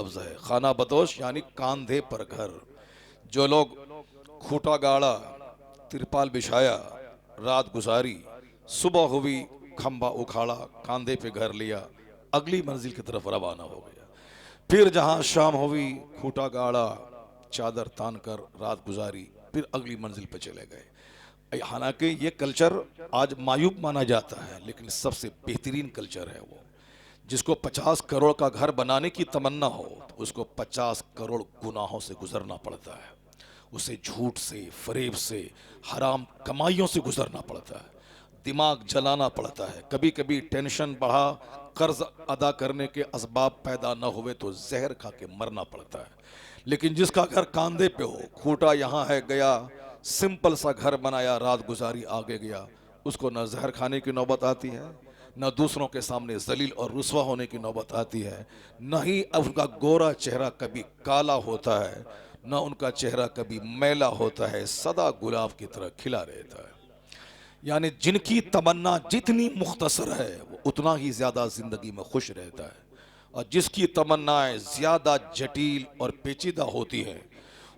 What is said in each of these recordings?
लफ्ज़ है। खाना बदोश यानी कांधे पर घर। जो लोग खूटा गाड़ा, तिरपाल बिछाया, रात गुजारी, सुबह हुई, खंबा उखाड़ा, कांधे पे घर लिया, अगली मंजिल की तरफ रवाना हो गया। फिर जहां शाम हुई, खूटा गाड़ा, चादर तान कर रात गुजारी, फिर अगली मंजिल पे चले गए। हालांकि ये कल्चर आज मायूब माना जाता है, लेकिन सबसे बेहतरीन कल्चर है वो। जिसको 50 करोड़ का घर बनाने की तमन्ना हो, तो उसको 50 करोड़ गुनाहों से गुजरना पड़ता है। उसे झूठ से, फरेब से, हराम कमाइयों से गुजरना पड़ता है, दिमाग जलाना पड़ता है। कभी कभी टेंशन बढ़ा, कर्ज अदा करने के असबाब पैदा न हुए तो जहर खा के मरना पड़ता है। लेकिन जिसका घर कांधे पे हो, खूटा यहाँ है गया, सिंपल सा घर बनाया, रात गुजारी, आगे गया, उसको न जहर खाने की नौबत आती है, न दूसरों के सामने जलील और रुस्वा होने की नौबत आती है, न ही उनका गोरा चेहरा कभी काला होता है, न उनका चेहरा कभी मैला होता है, सदा गुलाब की तरह खिला रहता है। यानी जिनकी तमन्ना जितनी मुख्तसर है, वो उतना ही ज्यादा जिंदगी में खुश रहता है, और जिसकी तमन्नाएं ज्यादा जटिल और पेचीदा होती हैं,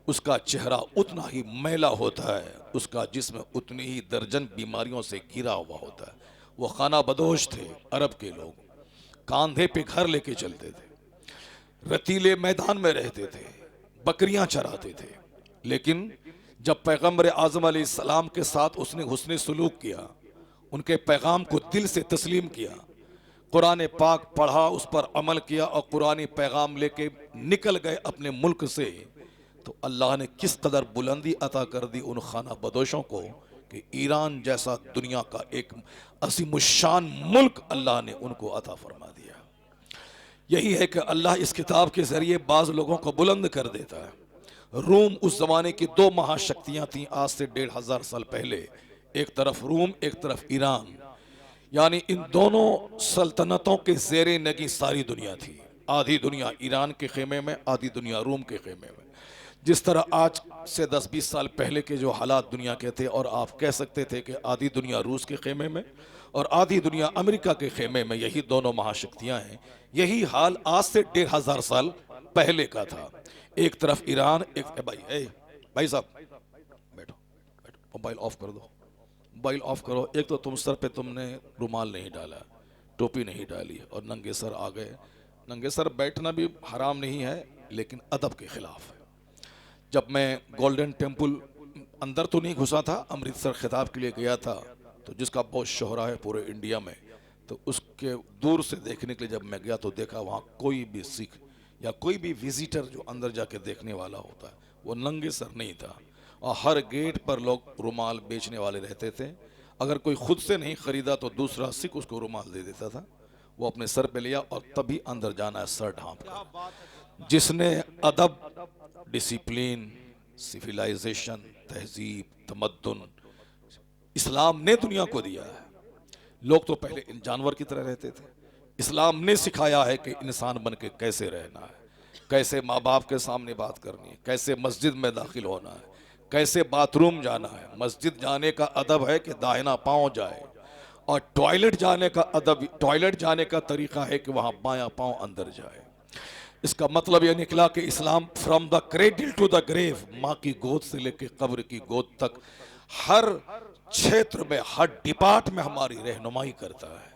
उसका चेहरा उतना ही मैला होता है, उसका जिस्म उतनी ही दर्जन बीमारियों से घिरा हुआ होता है। वो खाना बदोश थे अरब के लोग, कांधे पे घर लेके चलते थे, रतीले मैदान में रहते थे, बकरियां चराते थे। लेकिन जब पैगंबर आजम अलैहिस्सलाम के साथ उसने हुस्ने सुलूक किया, उनके पैगाम को दिल से तस्लीम किया, कुरान पाक पढ़ा, उस पर अमल किया और कुरानी पैगाम लेके निकल गए अपने मुल्क से, तो अल्लाह ने किस कदर बुलंदी अता कर दी उन खाना बदोशों को कि ईरान जैसा दुनिया का एक असीमुशान मुल्क अल्लाह ने उनको अता फरमा दिया। यही है कि अल्लाह इस किताब के जरिए बाज लोगों को बुलंद कर देता है। रूम उस जमाने की दो महाशक्तियां थीं आज से 1500 साल पहले, एक तरफ रूम, एक तरफ ईरान। यानी इन दोनों सल्तनतों के जेरे नगी सारी दुनिया थी। आधी दुनिया ईरान के खेमे में, आधी दुनिया रूम के खेमे में। जिस तरह आज से 10-20 साल पहले के जो हालात दुनिया के थे, और आप कह सकते थे कि आधी दुनिया रूस के खेमे में और आधी दुनिया अमेरिका के खेमे में, यही दोनों महाशक्तियां हैं। यही हाल आज से 1500 साल पहले का था। एक तरफ ईरान, एक भाई साहब बैठो बैठो, मोबाइल ऑफ कर दो, मोबाइल ऑफ करो। एक तो तुम सर पे तुमने रुमाल नहीं डाला, टोपी नहीं डाली और नंगे सर आ गए। नंगे सर बैठना भी हराम नहीं है, लेकिन अदब के खिलाफ है। जब मैं गोल्डन टेम्पल अंदर तो नहीं घुसा था, अमृतसर खिताब के लिए गया था, तो जिसका बहुत शोहरा है पूरे इंडिया में, तो उसके दूर से देखने के लिए जब मैं गया तो देखा वहाँ कोई भी सिख या कोई भी विजिटर जो अंदर जाके देखने वाला होता है, वो नंगे सर नहीं था। और हर गेट पर लोग रुमाल बेचने वाले रहते थे। अगर कोई खुद से नहीं खरीदा तो दूसरा सिख उसको रुमाल दे देता था, वो अपने सर पे लिया और तभी अंदर जाना है सर ढांप कर। जिसने अदब, डिसिप्लिन, सिविलाइजेशन, तहजीब, तमद्दुन इस्लाम ने दुनिया को दिया है। लोग तो पहले इन जानवर की तरह रहते थे, इस्लाम ने सिखाया है कि इंसान बन के कैसे रहना है, कैसे माँ बाप के सामने बात करनी है, कैसे मस्जिद में दाखिल होना है, कैसे बाथरूम जाना है। मस्जिद जाने का अदब है कि दाहिना पांव जाए, और टॉयलेट जाने का अदब, टॉयलेट जाने का तरीका है कि वहां बायां पांव अंदर जाए। इसका मतलब यह निकला कि Islam from the cradle to the grave, माँ की गोद से लेकर कब्र की गोद तक, हर क्षेत्र में, हर डिपार्ट में हमारी रहनुमाई करता है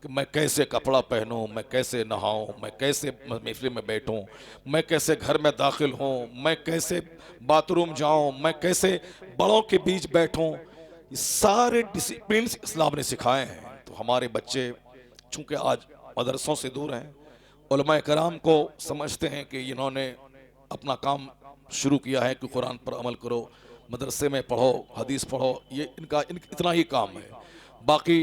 कि मैं कैसे कपड़ा पहनूं, मैं कैसे नहाऊं, मैं कैसे महफिल में बैठूं, मैं कैसे घर में दाखिल हूं, मैं कैसे बाथरूम जाऊं, मैं कैसे बड़ों के बीच बैठूं। ये सारे डिसिप्लिन इस्लाम ने सिखाए हैं। तो हमारे बच्चे चूंकि आज मदरसों से दूर हैं, उलमा कराम को समझते हैं कि इन्होंने अपना काम शुरू किया है कि कुरान पर अमल करो, मदरसे में पढ़ो, हदीस पढ़ो, ये इतना ही काम है। बाकी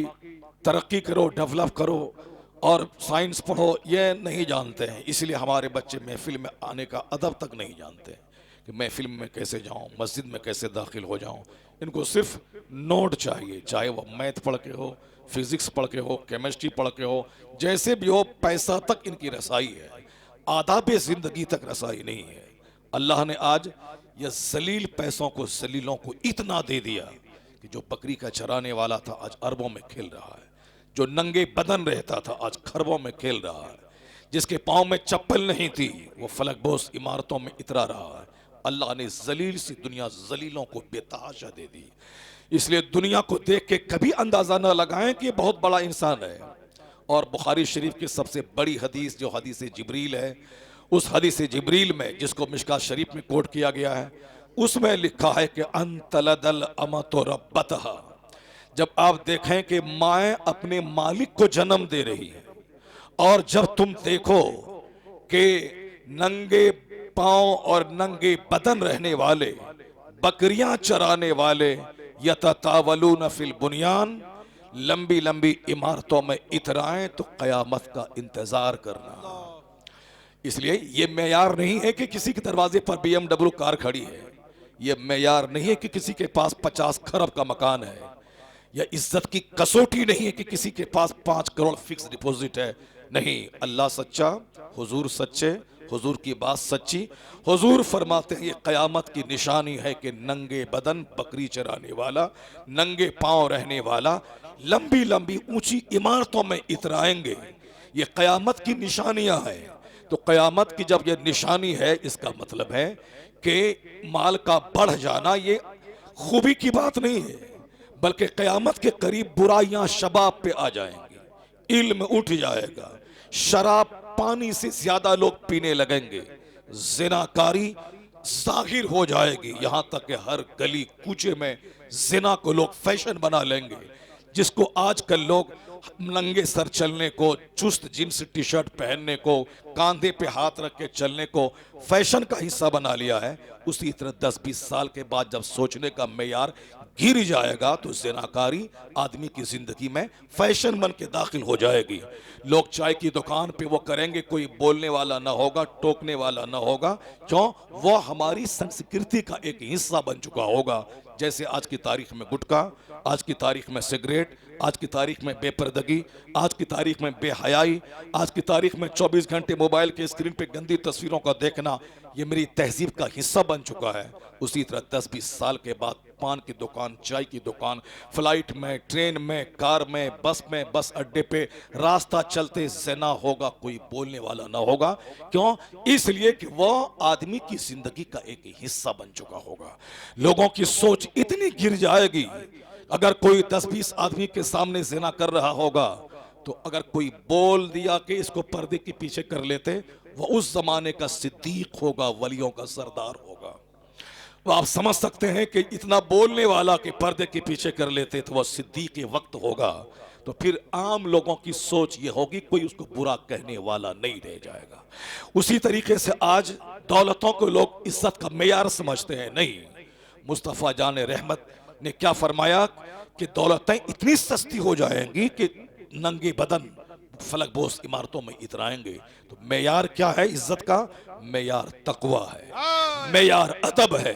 तरक्की करो, डेवलप करो और साइंस पढ़ो, ये नहीं जानते हैं। इसलिए हमारे बच्चे महफिल में आने का अदब तक नहीं जानते कि महफिल में कैसे जाऊं, मस्जिद में कैसे दाखिल हो जाऊं। इनको सिर्फ नोट चाहिए, चाहे वो मैथ पढ़ के हो, फिजिक्स पढ़ के हो, केमिस्ट्री पढ़ के हो, जैसे भी हो, पैसा तक इनकी रसाई है, आदाब जिंदगी तक रसाई नहीं है। अल्लाह ने आज ये जलील पैसों को, जलीलों को इतना दे दिया कि जो बकरी का चराने वाला था आज अरबों में खेल रहा है, जो नंगे बदन रहता था आज खरबों में खेल रहा है, जिसके पाँव में चप्पल नहीं थी, वो फलकबोस इमारतों में इतरा रहा है। अल्लाह ने जलील सी दुनिया जलीलों को बेतहाशा दे दी। इसलिए दुनिया को देख के कभी अंदाजा न लगाएं कि ये बहुत बड़ा इंसान है। और बुखारी शरीफ की सबसे बड़ी हदीस जो हदीस जिब्रील है, उस हदीस जिब्रील में जिसको मिशकात शरीफ में कोट किया गया है, उसमें लिखा है कि अंतलदल अमतो रब्बतहा, जब आप देखें कि माएँ अपने मालिक को जन्म दे रही है, और जब तुम देखो कि नंगे पांव और नंगे बदन रहने वाले, बकरियां चराने वाले, यततावलून फिल बुनियान, लंबी लंबी इमारतों में इतराएं, तो कयामत का इंतजार करना। इसलिए ये मेयार नहीं है कि किसी के दरवाजे पर BMW कार खड़ी है, ये मेयार नहीं है कि किसी के पास 50 खरब का मकान है, या इज्जत की कसौटी नहीं है कि किसी के पास 5 करोड़ फिक्स डिपॉजिट है। नहीं, अल्लाह सच्चा, हुजूर सच्चे, हुजूर की बात सच्ची। हुजूर फरमाते हैं ये कयामत की निशानी है कि नंगे बदन बकरी चराने वाला, नंगे पांव रहने वाला, लंबी लंबी ऊंची इमारतों में इतराएंगे। ये कयामत की निशानियां हैं। तो कयामत की जब ये निशानी है, इसका मतलब है कि माल का बढ़ जाना ये खूबी की बात नहीं है, बल्कि कयामत के करीब बुराइयां शबाब पे आ जाएंगी, इल्म उठ जाएगा, शराब पानी से ज्यादा लोग पीने लगेंगे, जिनाकारी जाहिर हो जाएगी, यहां तक कि हर गली कूचे में जिना को लोग फैशन बना लेंगे। जिसको आजकल लोग नंगे सर चलने को, चुस्त जींस टी शर्ट पहनने को, कांधे पे हाथ रख के चलने को फैशन का हिस्सा बना लिया है, उसी तरह 10-20 साल के बाद जब सोचने का मेयार गिर जाएगा, तो जिनाकारी आदमी की जिंदगी में फैशन बन के दाखिल हो जाएगी। लोग चाय की दुकान पे वो करेंगे, कोई बोलने वाला ना होगा, टोकने वाला ना होगा। क्यों? वो हमारी संस्कृति का एक हिस्सा बन चुका होगा। जैसे आज की तारीख में गुटखा, आज की तारीख में सिगरेट, आज की तारीख में बेपर्दगी, आज की तारीख में बेहयाई, आज की तारीख में 24 घंटे मोबाइल के स्क्रीन पे गंदी तस्वीरों का देखना, ये मेरी तहजीब का हिस्सा बन चुका है। उसी तरह 10-20 साल के बाद पान की दुकान, चाय की दुकान, फ्लाइट में, ट्रेन में, कार में, बस अड्डे पे रास्ता चलते ज़िना होगा, कोई बोलने वाला ना होगा। क्यों? इसलिए कि वह आदमी की जिंदगी का एक हिस्सा बन चुका होगा। लोगों की सोच इतनी गिर जाएगी, अगर कोई 10-20 आदमी के सामने ज़िना कर रहा होगा, तो अगर कोई बोल दिया कि इसको पर्दे के पीछे कर लेते, वो उस जमाने का सिद्दीक होगा, वलियों का सरदार होगा। तो आप समझ सकते हैं कि इतना बोलने वाला के पर्दे के पीछे कर लेते तो वह सिद्दीक के वक्त होगा। तो फिर आम लोगों की सोच ये होगी, कोई उसको बुरा कहने वाला नहीं रह जाएगा। उसी तरीके से आज दौलतों को लोग इज्जत का मेयार समझते हैं। नहीं, मुस्तफ़ा जान रहमत ने क्या फरमाया कि दौलतें इतनी सस्ती हो जाएंगी कि नंगे बदन फलकबोस इमारतों में इतराएंगे। तो मेयार क्या है इज्जत का? मेयार तकवा है, मेयार अदब है,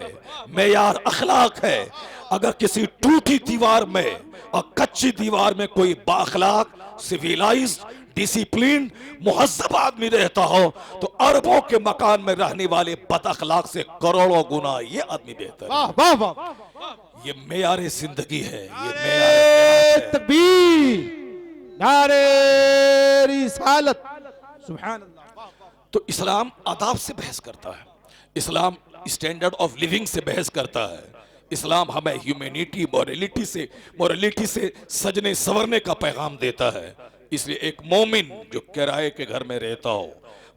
मेयार अखलाक है। अगर किसी टूटी दीवार में और कच्ची दीवार में कोई बाअखलाक, सिविलाइज्ड, डिसिप्लिन, मुहज्जब आदमी रहता हो, तो अरबों के मकान में रहने वाले बदअखलाक से करोड़ों गुना ये आदमी बेहतर है। वाह वाह वाह, ये मेयार जिंदगी है, ये मेयार तकबीर, नारे रिसालत, सुभान अल्लाह। तो इस्लाम आदाब से बहस करता है, इस्लाम स्टैंडर्ड ऑफ लिविंग से बहस करता है। इस्लाम हमें ह्यूमैनिटी, मोरालिटी से सजने संवरने का पैगाम देता है। इसलिए एक मोमिन जो किराए के घर में रहता हो,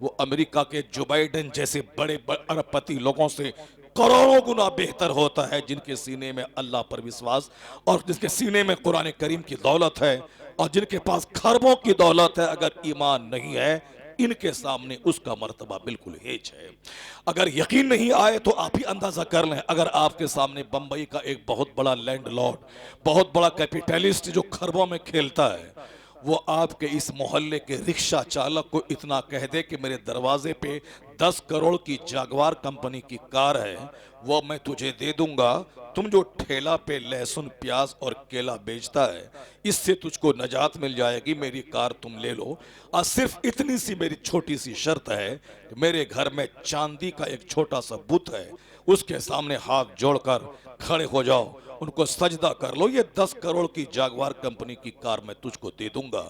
वो अमेरिका के जो बाइडेन जैसे बड़े अरबपति लोगों से करोड़ों गुना बेहतर होता है, जिनके सीने में अल्लाह पर विश्वास और जिनके सीने में कुरान करीम की दौलत है, और जिनके पास खरबों की दौलत है, अगर ईमान नहीं है, इनके सामने उसका मर्तबा बिल्कुल हेच है। अगर यकीन नहीं आए तो आप ही अंदाजा कर लें, अगर आपके सामने बंबई का एक बहुत बड़ा लैंडलॉर्ड, बहुत बड़ा कैपिटलिस्ट जो खरबों में खेलता है, वो आपके इस मोहल्ले के रिक्शा चालक को इतना कह दे कि मेरे दरवाजे पे 10 करोड़ की जागवार कंपनी की कार है, वो मैं तुझे दे दूंगा, तुम जो ठेला पे लहसुन, प्याज और केला बेचता है, इससे तुझको नजात मिल जाएगी, मेरी कार तुम ले लो। और सिर्फ इतनी सी मेरी छोटी सी शर्त है कि मेरे घर में चांदी का एक छोटा सा बुत है, उसके सामने हाथ जोड़कर खड़े हो जाओ, उनको सजदा कर लो, ये 10 करोड़ की जागवार कंपनी की कार मैं तुझको दे दूंगा।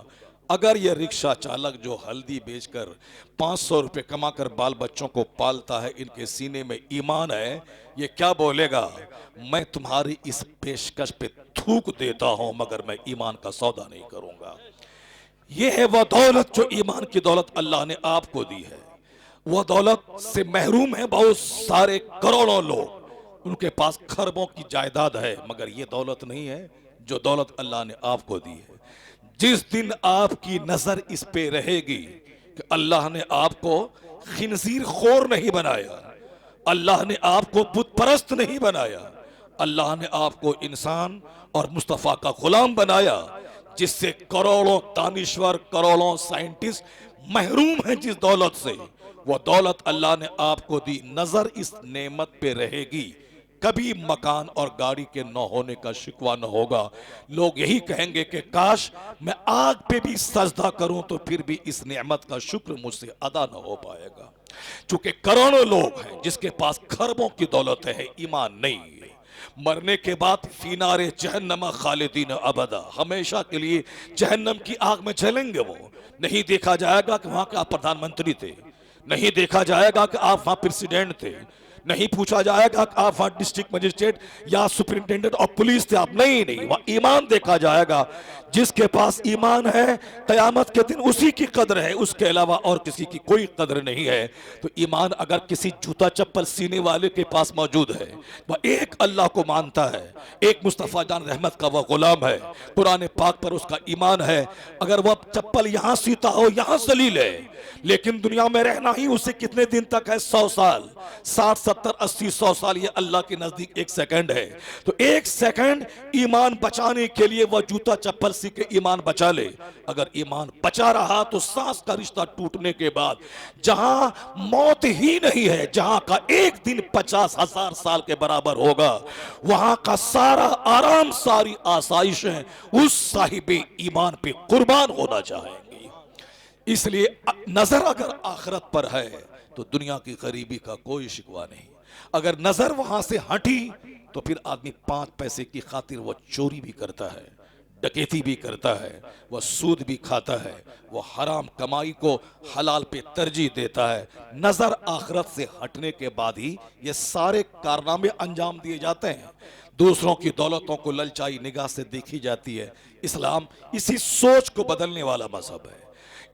अगर ये रिक्शा चालक जो हल्दी बेचकर 500 रुपए कमाकर बाल बच्चों को पालता है, इनके सीने में ईमान है, ये क्या बोलेगा, मैं तुम्हारी इस पेशकश पे थूक देता हूं मगर मैं ईमान का सौदा नहीं करूंगा। ये है वह दौलत जो ईमान की दौलत अल्लाह ने आपको दी है। वह दौलत से महरूम है बहुत सारे करोड़ों लोग, उनके पास खरबों की जायदाद है, मगर ये दौलत नहीं है जो दौलत अल्लाह ने आपको दी है। जिस दिन आपकी नजर इस पे रहेगी कि अल्लाह ने आपको खिनजीर खोर नहीं बनाया, अल्लाह ने आपको बुत परस्त नहीं बनाया, अल्लाह ने आपको इंसान और मुस्तफ़ा का गुलाम बनाया, जिससे करोड़ों दानिश्वर, करोड़ों साइंटिस्ट महरूम हैं जिस दौलत से, वो दौलत अल्लाह ने आपको दी। नजर इस नेमत पे रहेगी, कभी मकान और गाड़ी के न होने का शिकवा न होगा। लोग यही कहेंगे कि काश मैं आग पे भी सजदा करूं तो फिर भी इस नेमत का शुक्र मुझसे अदा न हो पाएगा। चूंकि करोड़ों लोग हैं जिसके पास खरबों की दौलत है, ईमान नहीं है। मरने के बाद फिनारे जहन्नम खालिदीन अबदा, हमेशा के लिए जहन्नम की आग में चलेंगे। वो नहीं देखा जाएगा कि वहां के आप प्रधानमंत्री थे, नहीं देखा जाएगा कि आप वहां प्रेसिडेंट थे, नहीं पूछा जाएगा कि आप वहां डिस्ट्रिक्ट मजिस्ट्रेट या सुपरिंटेंडेंट ऑफ पुलिस थे आप, नहीं, वहां ईमान देखा जाएगा। जिसके पास ईमान है कयामत के दिन उसी की कदर है, उसके अलावा और किसी की कोई कदर नहीं है। तो ईमान अगर किसी जूता चप्पल सीने वाले के पास मौजूद है, वह एक अल्लाह को मानता है, एक मुस्तफ़ा जान रहमत का वह गुलाम है, कुरान पाक पर उसका ईमान है, अगर वह चप्पल यहां सीता हो यहां जलील है, लेकिन दुनिया में रहना ही उसे कितने दिन तक है, 100 साल, 60, 70, 80, 100 साल, ये अल्लाह के नजदीक एक सेकंड है। तो एक सेकंड ईमान बचाने के लिए वह जूता चप्पल सी के ईमान बचा ले। अगर ईमान बचा रहा तो सांस का रिश्ता टूटने के बाद जहां मौत ही नहीं है, जहां का एक दिन 50,000 साल के बराबर होगा, वहां का सारा आराम, सारी आसाइशें उस साहिबे ईमान पे कुर्बान होना चाहेंगी। इसलिए नजर अगर आखिरत पर है तो दुनिया की गरीबी का कोई शिकवा नहीं। अगर नजर वहां से हटी तो फिर आदमी 5 पैसे की खातिर वह चोरी भी करता है, डकैती भी करता है, वह सूद भी खाता है, वह हराम कमाई को हलाल पे तरजीह देता है। नजर आखिरत से हटने के बाद ही ये सारे कारनामे अंजाम दिए जाते हैं। दूसरों की दौलतों को ललचाई निगाह से देखी जाती है। इस्लाम इसी सोच को बदलने वाला मजहब है।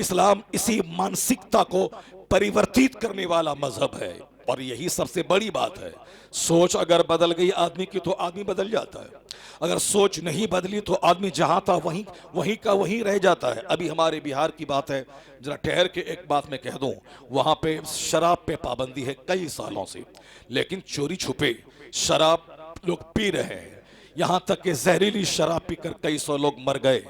इस्लाम इसी मानसिकता को परिवर्तित करने वाला मजहब है, और यही सबसे बड़ी बात है। सोच अगर बदल गई आदमी की तो आदमी बदल जाता है, अगर सोच नहीं बदली तो आदमी जहां था वहीं का वहीं रह जाता है। अभी हमारे बिहार की बात है, जरा ठहर के एक बात मैं कह दूं, वहां पे शराब पे पाबंदी है कई सालों से, लेकिन चोरी छुपे शराब लोग पी रहे हैं, यहां तक कि जहरीली शराब पीकर कई सौ लोग मर गए।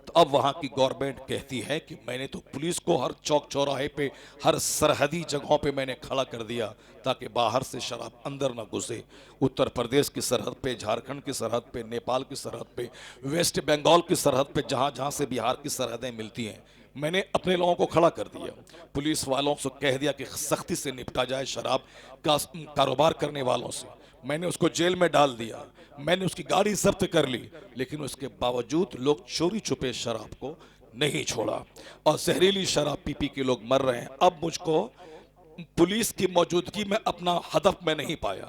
तो अब वहां की गवर्नमेंट कहती है कि मैंने तो पुलिस को हर चौक चौराहे पे, हर सरहदी जगहों पे मैंने खड़ा कर दिया ताकि बाहर से शराब अंदर ना घुसे। उत्तर प्रदेश की सरहद पे, झारखंड की सरहद पे, नेपाल की सरहद पे, वेस्ट बंगाल की सरहद पे, जहां जहां से बिहार की सरहदें मिलती हैं, मैंने अपने लोगों को खड़ा कर दिया। पुलिस वालों से कह दिया कि सख्ती से निपटा जाए शराब का कारोबार करने वालों से। मैंने उसको जेल में डाल दिया, मैंने उसकी गाड़ी जब्त कर ली, लेकिन उसके बावजूद लोग चोरी छुपे शराब को नहीं छोड़ा और जहरीली शराब पी पी के लोग मर रहे हैं। अब मुझको पुलिस की मौजूदगी में अपना हदफ में नहीं पाया,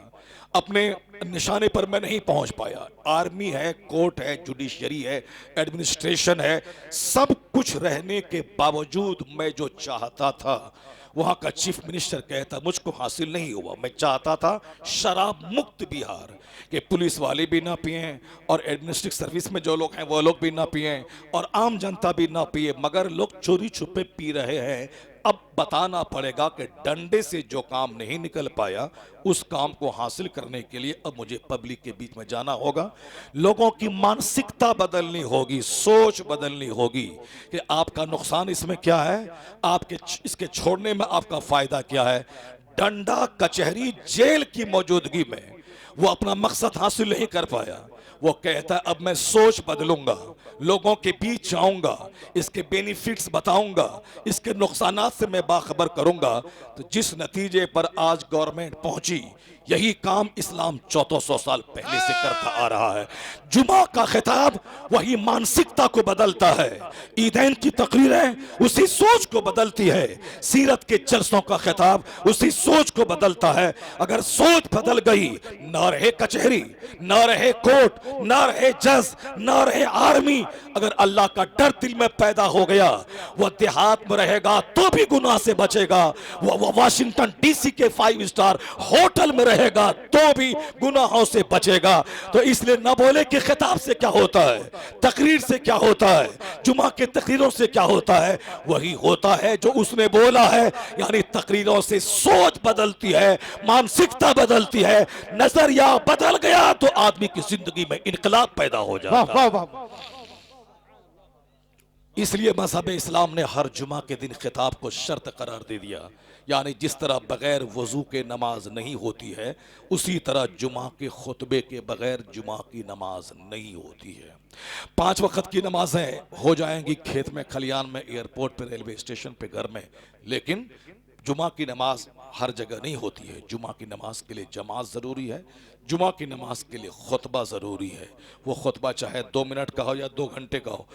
अपने निशाने पर मैं नहीं पहुंच पाया। आर्मी है, कोर्ट है, जुडिशरी है, एडमिनिस्ट्रेशन है, सब कुछ रहने के बावजूद मैं जो चाहता था वहां का चीफ मिनिस्टर कहता मुझको हासिल नहीं हुआ। मैं चाहता था शराब मुक्त बिहार, कि पुलिस वाले भी ना पिए और एडमिनिस्ट्रेटिव सर्विस में जो लोग हैं वो लोग भी ना पिए और आम जनता भी ना पिए, मगर लोग चोरी छुपे पी रहे हैं। अब बताना पड़ेगा कि डंडे से जो काम नहीं निकल पाया उस काम को हासिल करने के लिए अब मुझे पब्लिक के बीच में जाना होगा। लोगों की मानसिकता बदलनी होगी, सोच बदलनी होगी कि आपका नुकसान इसमें क्या है, आपके इसके छोड़ने में आपका फायदा क्या है। डंडा, कचहरी, जेल की मौजूदगी में वो अपना मकसद हासिल नहीं कर पाया। वो कहता है अब मैं सोच बदलूंगा, लोगों के बीच जाऊंगा, इसके बेनिफिट्स बताऊंगा, इसके नुकसानात से मैं बाखबर करूंगा। तो जिस नतीजे पर आज गवर्नमेंट पहुंची, यही काम इस्लाम 1400 साल पहले से करता आ रहा है। जुमा का खिताब वही मानसिकता को बदलता है, ईदैन की तकरीरें उसी सोच को बदलती है, सीरत के जलसों का खिताब उसी सोच को बदलता है। अगर सोच बदल गई, ना रहे कचहरी, ना रहे कोर्ट, ना रहे जज, ना रहे आर्मी, अगर अल्लाह का डर दिल में पैदा हो गया, वह देहात में रहेगा तो भी गुनाह से बचेगा, वह वाशिंगटन डीसी के 5 स्टार होटल में रहेगा तो भी गुनाहों से बचेगा। तो इसलिए न बोले कि खिताब से क्या होता है, तकरीर से क्या होता है, जुमा के तकरीरों से क्या होता है, वही होता है जो उसने बोला है। यानी तकरीरों से सोच बदलती है, मानसिकता बदलती है, नजरिया बदल गया तो आदमी की जिंदगी में इनकलाब पैदा हो जाता है। वाह वाह वाह। इसलिए मज़हब इस्लाम ने हर जुमा के दिन खिताब को शर्त करार दे दिया। यानी जिस तरह बगैर वज़ू के नमाज नहीं होती है, उसी तरह जुमा के खुतबे के बगैर जुमा की नमाज नहीं होती है। 5 वक्त की नमाजें हो जाएंगी खेत में, खलियान में, एयरपोर्ट पे, रेलवे स्टेशन पे, घर में, लेकिन जुमा की नमाज हर जगह नहीं होती है। जुमा की नमाज के लिए जमात ज़रूरी है, जुमा की नमाज के लिए खुतबा ज़रूरी है। वो खुतबा चाहे 2 मिनट का हो या 2 घंटे का हो,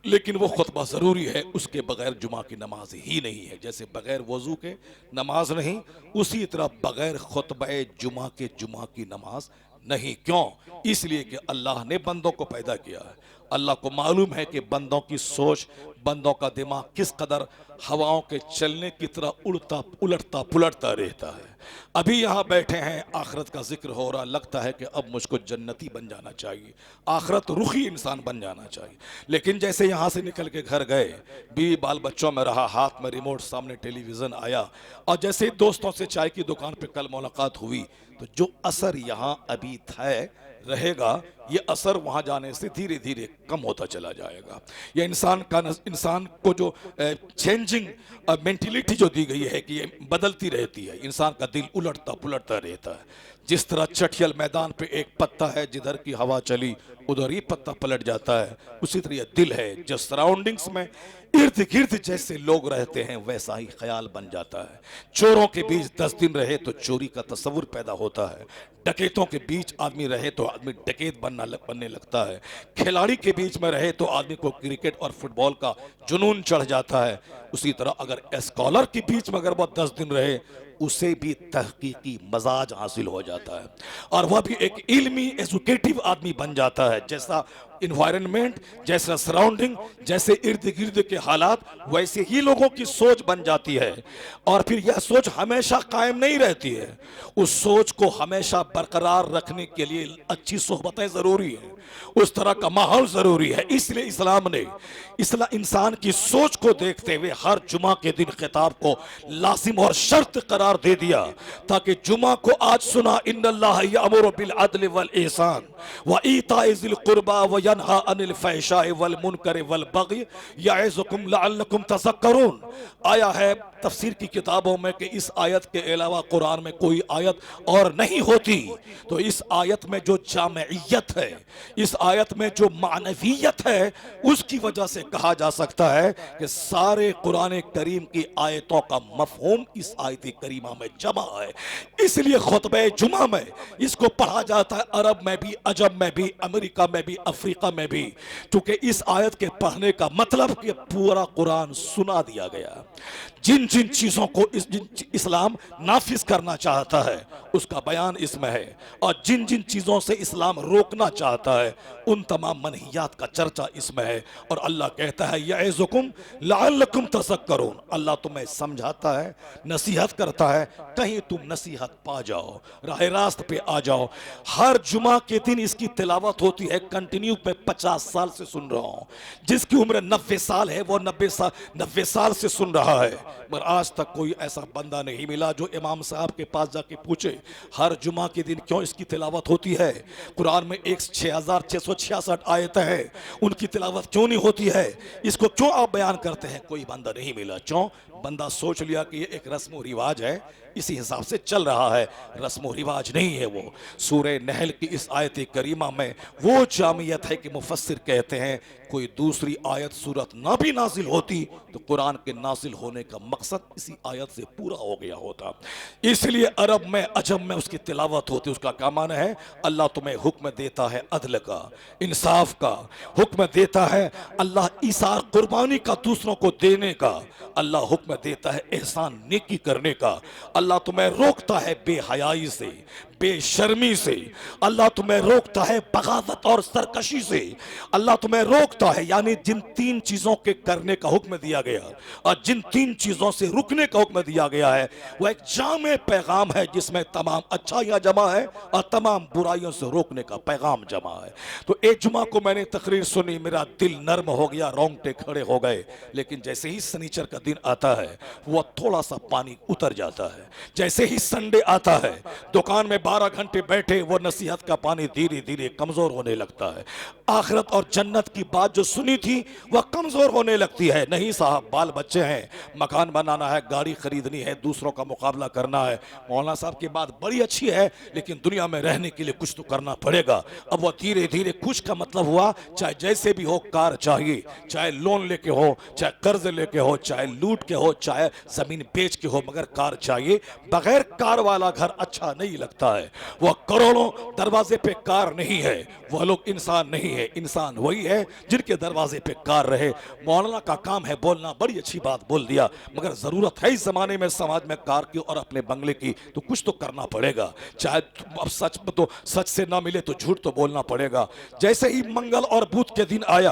लेकिन वो खुतबा ज़रूरी है। उसके बगैर जुमा की नमाज ही नहीं है। जैसे बगैर वज़ू के नमाज नहीं, उसी तरह बगैर खुतबा जुमा के जुमा की नमाज नहीं। क्यों? इसलिए कि अल्लाह ने बंदों को पैदा किया है। अल्लाह को मालूम है कि बंदों की सोच, बंदों का दिमाग किस कदर हवाओं के चलने की तरह उड़ता उलटता पुलटता रहता है। अभी यहाँ बैठे हैं, आखिरत का जिक्र हो रहा, लगता है कि अब मुझको जन्नती बन जाना चाहिए, आखिरत रुखी इंसान बन जाना चाहिए। लेकिन जैसे यहाँ से निकल के घर गए, बीवी बाल बच्चों में रहा, हाथ में रिमोट, सामने टेलीविज़न आया, और जैसे दोस्तों से चाय की दुकान पे कल मुलाकात हुई, तो जो असर यहाँ अभी था रहेगा, ये असर वहाँ जाने से धीरे धीरे कम होता चला जाएगा। ये इंसान को जो चेंजिंग मेंटलिटी जो दी गई है कि ये बदलती रहती है, इंसान का दिल उलटता पुलटता रहता है। जिस तरह चटियल मैदान पे एक पत्ता है, जिधर की हवा चली उधर ही पत्ता पलट जाता है, उसी तरह ये दिल है जो सराउंडिंग्स में इर्द गिर्द जैसे लोग रहते हैं वैसा ही ख्याल बन जाता है। चोरों के बीच 10 दिन रहे तो चोरी का तस्वुर पैदा होता है, डकैतों के बीच आदमी रहे तो आदमी डकैत बनने लगता है, खिलाड़ी के बीच में रहे तो आदमी को क्रिकेट और फुटबॉल का जुनून चढ़ जाता है। उसी तरह अगर स्कॉलर के बीच में अगर वो 10 दिन रहे, उसे भी तहकीकी मजाज हासिल हो जाता है और वह भी एक इल्मी एजुकेटिव आदमी बन जाता है। जैसा इन्वायरमेंट, जैसा सराउंडिंग, जैसे इर्द गिर्द के हालात, वैसे ही लोगों की सोच बन जाती है। और फिर यह सोच हमेशा कायम नहीं रहती है, उस सोच को हमेशा बरकरार रखने के लिए अच्छी सोहबतें ज़रूरी हैं, उस तरह का माहौल ज़रूरी है। इसलिए इस्लाम ने इंसान की सोच को देखते हुए हर जुमा के दिन खिताब को लाजिम और शर्त करार दे दिया, ताकि जुमा को आज सुना, इन्नल्लाह यअमुरु बिल अदल वल ihsan व ईताइ ज़िल कुर्बा व यनहा अनिल फ़हशाइ वल मुनकर वल बग़य यइज़ुकुम लअल्लकुम तज़क्करून। आया है तफसीर की किताबों में कि इस आयत के अलावा कुरान में कोई आयत और नहीं होती। तो इस आयत में जो जामियत है, इस आयत में जो मानवियत है, उसकी वजह से कहा जा सकता है कि सारे कुरान करीम की आयतों का मफहूम इस आयत करीमा में जमा है। इसलिए खुतबे जुमा में इसको पढ़ा जाता है, अरब में भी, अजम में भी, अमेरिका में भी, अफ्रीका में भी, क्योंकि इस आयत के पढ़ने का मतलब कि पूरा कुरान सुना दिया गया। जिन जिन चीज़ों को इस्लाम नाफिज करना चाहता है उसका बयान इसमें है, और जिन जिन चीज़ों से इस्लाम रोकना चाहता है उन तमाम मनहियात का चर्चा इसमें है। और अल्लाह कहता है यइज़ुकुम लअल्लकुम तज़क्करून, अल्लाह तुम्हें समझाता है, नसीहत करता है, कहीं तुम नसीहत पा जाओ, राह रास्त पे आ जाओ। हर जुमा के दिन इसकी तिलावत होती है, कंटिन्यू पे 50 साल से सुन रहा हूँ। जिसकी उम्र 90 साल है वो 90 साल से सुन रहा है, पर आज तक कोई ऐसा बंदा नहीं मिला जो इमाम साहब के पास जाके पूछे हर जुमा के दिन क्यों इसकी तिलावत होती है। कुरान में 6666 आयतें हैं, उनकी तिलावत क्यों नहीं होती है, इसको क्यों आप बयान करते हैं? कोई बंदा नहीं मिला। क्यों? बंदा सोच लिया कि ये एक रस्म व रिवाज है, इसी हिसाब से चल रहा है, रस्म रिवाज नहीं है वो। सूरह नहल की इस आयत करीमा में वो जामियत है कि मुफस्सिर कहते हैं कोई दूसरी आयत सूरत ना भी नाजिल होती तो कुरान के नाजिल होने का मकसद इसी आयत से पूरा हो गया होता। इसलिए अरब में अजम में उसकी तिलावत होती, उसका क्या माना है, अल्लाह तुम्हें हुक्म देता है अदल का, इंसाफ का, हुक्म देता है अल्लाह ईसार कुर्बानी का दूसरों को देने का, अल्लाह हुक्म देता है एहसान नेकी करने का, अल्लाह तुम्हें रोकता है बेहयाई से, बेशर्मी से, अल्लाह तुम्हें रोकता है बगावत और सरकशी से, अल्लाह तुम्हें रोकता है, यानी जिन तीन चीजों के करने का हुक्म दिया गया और जिन तीन चीजों से रुकने का हुक्म दिया गया है वह एक जामे पैगाम है जिसमें तमाम अच्छाइयां जमा है और तमाम बुराइयों से रोकने का पैगाम जमा है। तो एक जुमा को मैंने तकरीर सुनी, मेरा दिल नर्म हो गया, रोंगटे खड़े हो गए, लेकिन जैसे ही शनिचर का दिन आता है वह थोड़ा सा पानी उतर जाता है। जैसे ही संडे आता है दुकान में 12 घंटे बैठे वो नसीहत का पानी धीरे धीरे कमजोर होने लगता है। आखिरत और जन्नत की बात जो सुनी थी वह कमजोर होने लगती है। नहीं साहब, बाल बच्चे हैं, मकान बनाना है, गाड़ी खरीदनी है, दूसरों का मुकाबला करना है। मौलाना साहब की बात बड़ी अच्छी है लेकिन दुनिया में रहने के लिए कुछ तो करना पड़ेगा। अब वह धीरे धीरे कुछ का मतलब हुआ चाहे जैसे भी हो कार चाहिए, चाहे लोन लेके हो, चाहे कर्ज लेके हो, चाहे लूट के हो, चाहे जमीन बेच के हो, मगर कार चाहिए। बगैर कार वाला घर अच्छा नहीं लगता है। वह करोड़ों दरवाजे पे कार नहीं है, वह लोग इंसान नहीं है। इंसान वही है जिनके दरवाजे पे कार रहे। मौलाना का काम है बोलना, बड़ी अच्छी बात बोल दिया, मगर जरूरत है इस जमाने में समाज में कार की और अपने बंगले की, तो कुछ तो करना पड़ेगा। चाहे अब सच तो सच से ना मिले तो झूठ तो बोलना पड़ेगा। जैसे ही मंगल और बुध के दिन आया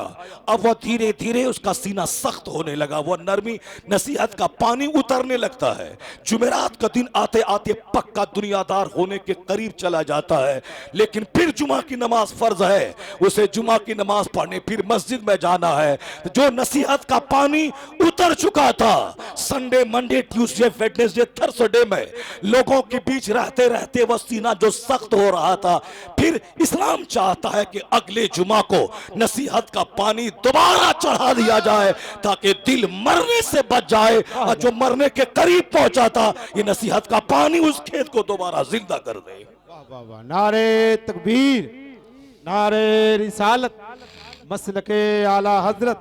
अब वह धीरे धीरे उसका सीना सख्त होने लगा, वह नरमी नसीहत का पानी उतरने लगता है। जुमेरात का दिन आते आते पक्का दुनियादार होने के करीब चला जाता है, लेकिन फिर जुमा की नमाज फर्ज है, उसे जुमा की नमाज पढ़ने फिर मस्जिद में जाना है। जो नसीहत का पानी उतर चुका था Sunday Monday Tuesday Wednesday Thursday में लोगों के बीच रहते रहते वह सीना जो सख्त हो रहा था, फिर इस्लाम चाहता है कि अगले जुमा को नसीहत का पानी दोबारा चढ़ा दिया जाए ताकि दिल मरने से बच जाए, और जो मरने के करीब पहुंचा था ये नसीहत का पानी उस खेत को दोबारा जिंदा कर दे। वाह वाह वाह, नारे तकबीर, नारे रिसालत, मसलके आला हजरत,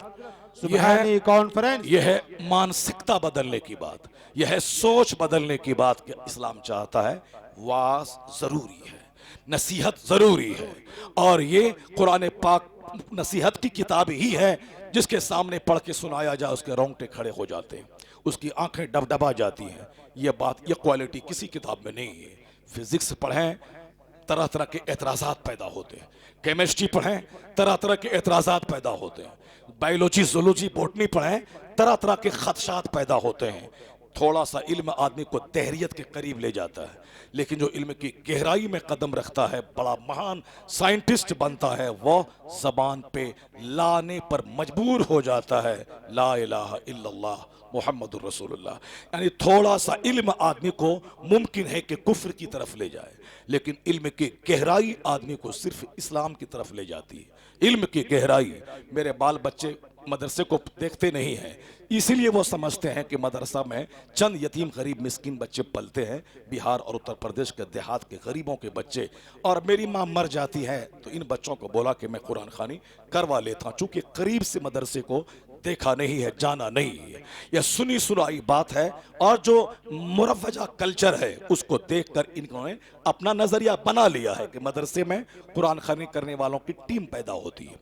सुबहानी कॉन्फ्रेंस। यह है मानसिकता बदलने की बात, यह है सोच बदलने की बात कि इस्लाम चाहता है वाज जरूरी है, नसीहत जरूरी है, और ये कुरान पाक नसीहत की किताब ही है जिसके सामने पढ़ के सुनाया जाए उसके रोंगटे खड़े हो जाते हैं, उसकी आंखें डबडबा जाती हैं। ये बात, ये क्वालिटी किसी किताब में नहीं है। फिजिक्स पढ़ें तरह तरह के एतराज़ात पैदा होते हैं, केमिस्ट्री पढ़ें तरह तरह के एतराज़ात पैदा होते हैं, बायोलॉजी जूलॉजी बॉटनी पढ़ें तरह तरह के खदशात पैदा होते हैं। थोड़ा सा इल्म आदमी को तहरीयत के करीब ले जाता है, लेकिन जो इल्म की गहराई में कदम रखता है, बड़ा महान साइंटिस्ट बनता है, वो जबान पे लाने पर मजबूर हो जाता है ला इलाहा इल्लल्लाह मुहम्मदुर रसूलुल्लाह। यानी थोड़ा सा इल्म आदमी को मुमकिन है कि कुफ्र की तरफ ले जाए, लेकिन इल्म की गहराई आदमी को सिर्फ इस्लाम की तरफ ले जाती है। इल्म की गहराई, मेरे बाल बच्चे मदरसे को देखते नहीं हैं, इसीलिए वो समझते हैं कि मदरसा में चंद यतीम गरीब मिस्किन बच्चे पलते हैं, बिहार और उत्तर प्रदेश के देहात के गरीबों के बच्चे, और मेरी माँ मर जाती है तो इन बच्चों को बोला कि मैं कुरान खानी करवा लेता हूँ, चूंकि करीब से मदरसे को देखा नहीं है, जाना नहीं है, यह सुनी सुनाई बात है, और जो मुरव्वजा कल्चर है उसको देखकर इन्होंने अपना नजरिया बना लिया है कि मदरसे में कुरान खानी करने वालों की टीम पैदा होती है,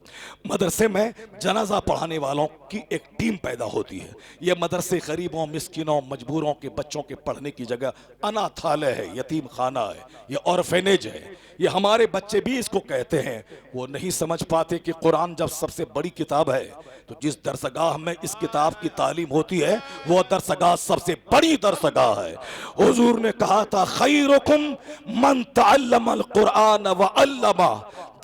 मदरसे में जनाजा पढ़ाने वालों की एक टीम पैदा होती है। यह मदरसे गरीबों मिस्किनों मजबूरों के बच्चों के पढ़ने की जगह अनाथालय है, यतीम खाना है, यह ऑर्फेनेज है। ये हमारे बच्चे भी इसको कहते हैं। वो नहीं समझ पाते कि कुरान जब सबसे बड़ी किताब है तो जिस दरसगाह में इस किताब की तालीम होती है वो दरसगाह सबसे बड़ी दरसगाह है। हुजूर ने कहा था खैरुकुम मन तअल्लमल कुरान व अल्लमा,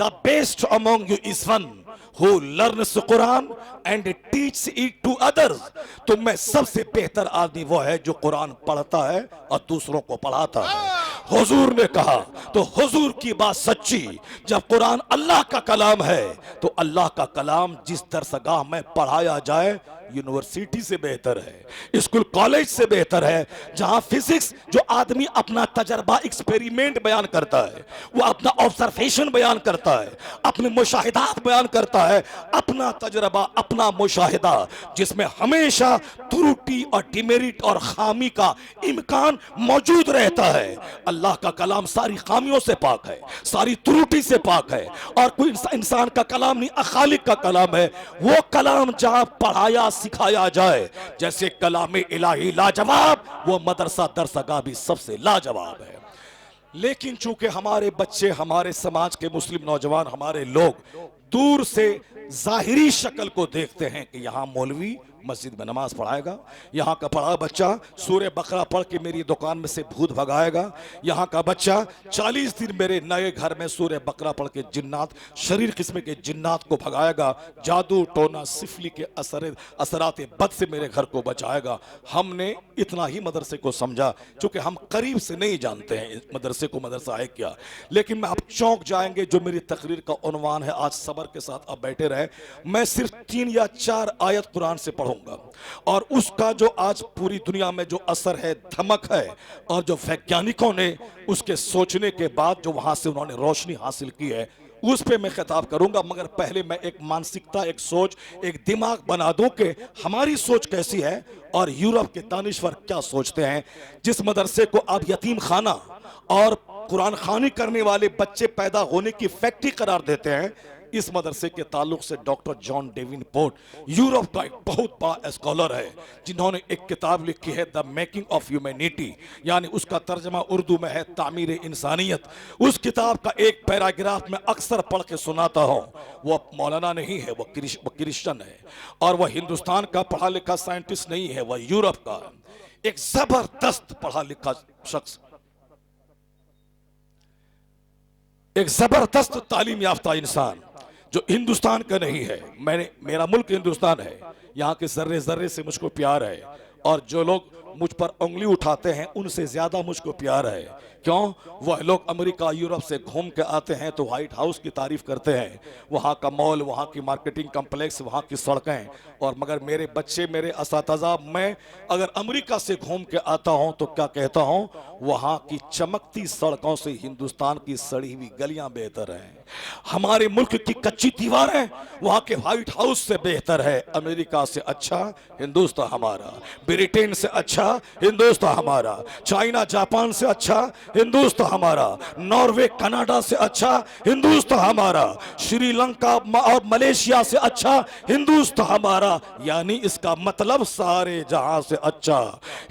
the best among you is one who learns Quran and teaches it to others। तुम में सबसे बेहतर आदमी वो है जो कुरान पढ़ता है और दूसरों को पढ़ाता है। हुजूर ने कहा, तो हुजूर की बात सच्ची। जब कुरान अल्लाह का कलाम है तो अल्लाह का कलाम जिस दरसगाह में पढ़ाया जाए यूनिवर्सिटी से बेहतर है, स्कूल कॉलेज से बेहतर है, जहां फिजिक्स जो आदमी अपना तजर्बा एक्सपेरिमेंट बयान करता है, वो अपना ऑब्जर्वेशन बयान करता है, अपने मुशाहिदात बयान करता है, अपना तजर्बा अपना मुशाहिदा, जिसमें हमेशा त्रुटि और डिमेरिट और खामी का इम्कान मौजूद रहता है। अल्लाह का कलाम सारी खामियों से पाक है, सारी त्रुटि से पाक है, और कोई इंसान का कलाम नहीं, खालिक का कलाम है। वो कलाम जहां पढ़ाया सिखाया जाए, जैसे कलाम इलाही लाजवाब, वो मदरसा दरसगाह भी सबसे लाजवाब है। लेकिन चूंकि हमारे बच्चे, हमारे समाज के मुस्लिम नौजवान, हमारे लोग दूर से जाहिरी शक्ल को देखते हैं कि यहां मौलवी मस्जिद में नमाज पढ़ाएगा, यहाँ का पढ़ा बच्चा सूर्य बकरा पढ़ के मेरी दुकान में से भूत भगाएगा, यहाँ का बच्चा 40 दिन मेरे नए घर में सूर्य बकरा पढ़ के जिन्नात, शरीर किस्म के जिन्नात को भगाएगा, जादू टोना सिफली के असरात बद से मेरे घर को बचाएगा। हमने इतना ही मदरसे को समझा, चूंकि हम करीब से नहीं जानते हैं मदरसे को, मदरसा है क्या। लेकिन मैं आप चौंक जाएंगे, जो मेरी तकरीर का उन्वान है, आज सबर के साथ आप बैठे रहे, मैं सिर्फ 3 या 4 आयत कुरान से पढ़ूंगा, और उसका जो आज पूरी दुनिया में जो असर है, धमक है, और जो वैज्ञानिकों ने उसके सोचने के बाद जो वहां से उन्होंने रोशनी हासिल की है, उस पे मैं खिताब करूंगा। मगर पहले मैं एक मानसिकता, एक सोच, एक दिमाग बना दूं कि हमारी सोच कैसी है और यूरोप के दानिश्वर क्या सोचते हैं। जिस मदरसे को आप यतीम खाना और कुरान खानी करने वाले बच्चे पैदा होने की फैक्ट्री करार देते हैं, इस मदरसे के ताल्लुक से डॉक्टर जॉन डेविनपोर्ट, यूरोप का एक बहुत बड़ा स्कॉलर है, जिन्होंने एक किताब लिखी है द मेकिंग ऑफ ह्यूमैनिटी, यानी उसका तर्जमा उर्दू में है तामीर इंसानियत। उस किताब का एक पैराग्राफ मैं अक्सर पढ़ के सुनाता हूं। वो मौलाना नहीं है, वो क्रिश्चियन है, और वह हिंदुस्तान का पढ़ा लिखा साइंटिस्ट नहीं है, वह यूरोप का एक जबरदस्त पढ़ा लिखा शख्स, एक जबरदस्त तालीम याफ्ता इंसान, जो हिंदुस्तान का नहीं है। मेरा मुल्क हिंदुस्तान है, यहाँ के जर्रे जर्रे से मुझको प्यार है, और जो लोग मुझ पर उंगली उठाते हैं उनसे ज्यादा मुझको प्यार है। क्यों? वह लोग अमेरिका यूरोप से घूम के आते हैं तो व्हाइट हाउस की तारीफ करते हैं, वहाँ का मॉल, वहाँ की मार्केटिंग कम्प्लेक्स, वहाँ की सड़कें, और मगर मेरे बच्चे, मेरे असातिज़ा, मैं अगर अमेरिका से घूम के आता हूँ तो क्या कहता हूँ, वहाँ की चमकती सड़कों से हिंदुस्तान की सड़ी हुई गलियां बेहतर हैं। हमारे मुल्क की कच्ची दीवारें वहाँ के व्हाइट हाउस से बेहतर है। अमेरिका से अच्छा हिंदुस्तान हमारा, ब्रिटेन से अच्छा हिंदुस्तान हमारा, चाइना जापान से अच्छा हिंदुस्तान हमारा, नॉर्वे कनाडा से अच्छा हिंदुस्तान हमारा, श्रीलंका और मलेशिया से अच्छा हिंदुस्तान हमारा। यानी इसका मतलब सारे जहां से अच्छा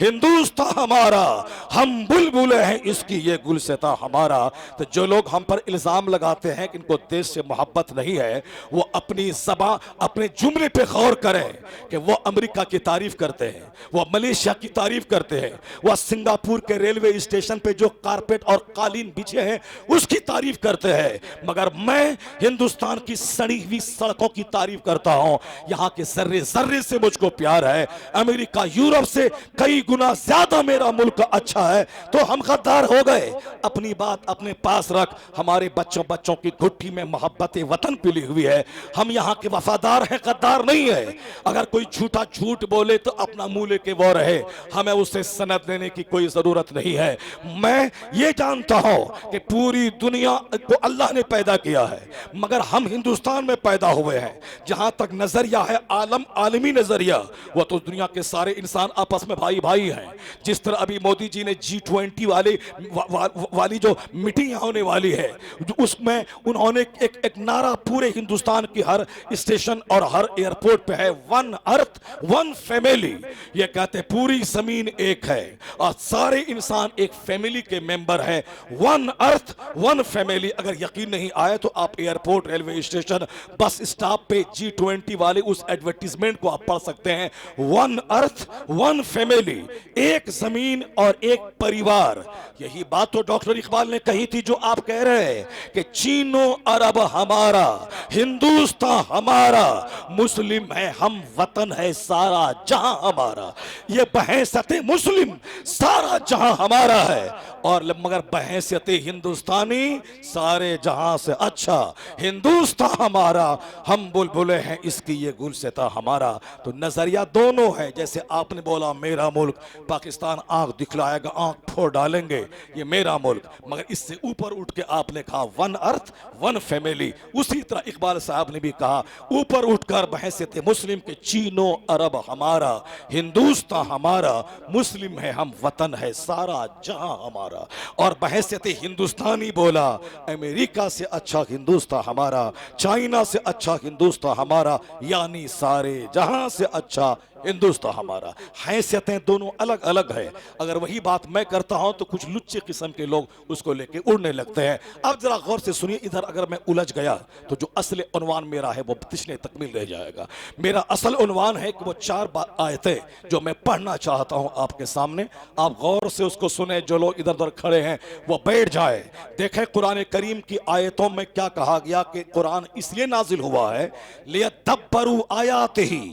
हिंदुस्तान हमारा। हम बुलबुले हैं इसकी, ये गुलसिता हमारा। तो जो लोग हम पर इल्जाम लगाते हैं कि इनको देश से मोहब्बत नहीं है, वो अपनी ज़बान, अपने जुमले पे गौर करें कि वो अमेरिका की तारीफ करते हैं, वो मलेशिया की तारीफ करते हैं, वह सिंगापुर के रेलवे स्टेशन पे जो कारपेट और कालीन बिछे हैं उसकी तारीफ करते हैं। मगर मैं हिंदुस्तान की सड़ी हुई सड़कों की तारीफ करता हूं। यहां के जर्रे जर्रे से मुझको प्यार है। अमेरिका यूरोप से कई गुना ज्यादा मेरा मुल्क अच्छा है। तो हम गद्दार हो गए। अपनी बात अपने पास रख। हमारे बच्चों की घुट्टी में मोहब्बत वतन पिली हुई है। हम यहाँ के वफादार हैं, गद्दार नहीं है। अगर कोई झूठा झूठ बोले तो अपना मुंह लेके वो रहे, हमें उससे सनद लेने की कोई जरूरत नहीं है। मैं ये जानता हूं कि पूरी दुनिया को अल्लाह ने पैदा किया है, मगर हम हिंदुस्तान में पैदा हुए हैं। जहां तक नजरिया है आलमी नजरिया, वह तो दुनिया के सारे इंसान आपस में भाई भाई हैं। जिस तरह अभी मोदी जी ने G20 वाली जो मीटिंग होने वाली है, उसमें उन्होंने एक नारा पूरे हिंदुस्तान की हर स्टेशन और हर एयरपोर्ट पे है, वन अर्थ वन फैमिली। ये कहते पूरी जमीन एक है और सारे इंसान एक फैमिली के मेंबर है। One earth one family. अगर यकीन नहीं आए तो आप airport, railway station, bus stop पे G20 वाले उस एडवर्टीजमेंट को आप पढ़ सकते हैं। वन अर्थ वन फैमिली, एक जमीन और एक परिवार। यही बात तो डॉक्टर इकबाल ने कही थी जो आप कह रहे हैं कि चीनो अरब हमारा, हिंदुस्तान हमारा, मुस्लिम है हम, वतन है सारा जहां हमारा। ये बहसते मुस्लिम सारा जहां हमारा है। और मगर बहैसियत हिंदुस्तानी सारे जहां से अच्छा हिंदुस्तान हमारा, हम बुलबुले हैं इसकी ये गुलसिता हमारा। तो नजरिया दोनों है, जैसे आपने बोला मेरा मुल्क, पाकिस्तान आंख दिखलाएगा, आंख फोड़ डालेंगे, ये मेरा मुल्क, मगर इससे ऊपर उठ के आपने कहा वन अर्थ वन फैमिली। उसी तरह इकबाल साहब ने भी कहा ऊपर उठकर बहैसियत मुस्लिम के चीनो अरब हमारा, हिंदुस्तान हमारा, मुस्लिम है हम, वतन है सारा जहां हमारा। और बहैसियत हिंदुस्तानी बोला अमेरिका से अच्छा हिंदुस्तान हमारा, चाइना से अच्छा हिंदुस्तान हमारा, यानी सारे जहां से अच्छा हिंदुस्तान हमारा। हैसियतें दोनों अलग अलग है। अगर वही बात मैं करता हूं तो कुछ लुच्चे किस्म के लोग उसको लेके उड़ने लगते हैं। अब जरा गौर से सुनिए, इधर अगर मैं उलझ गया तो जो असल उन्वान मेरा है वो तिश्ने तकमील रह जाएगा। मेरा असल उन्वान है कि वो 4 आयतें जो मैं पढ़ना चाहता हूं आपके सामने, आप गौर से उसको सुने। जो लोग इधर उधर खड़े हैं वो बैठ जाए, देखें कुरान करीम की आयतों में क्या कहा गया कि कुरान इसलिए नाजिल हुआ है लियदब्बरू आयातिही,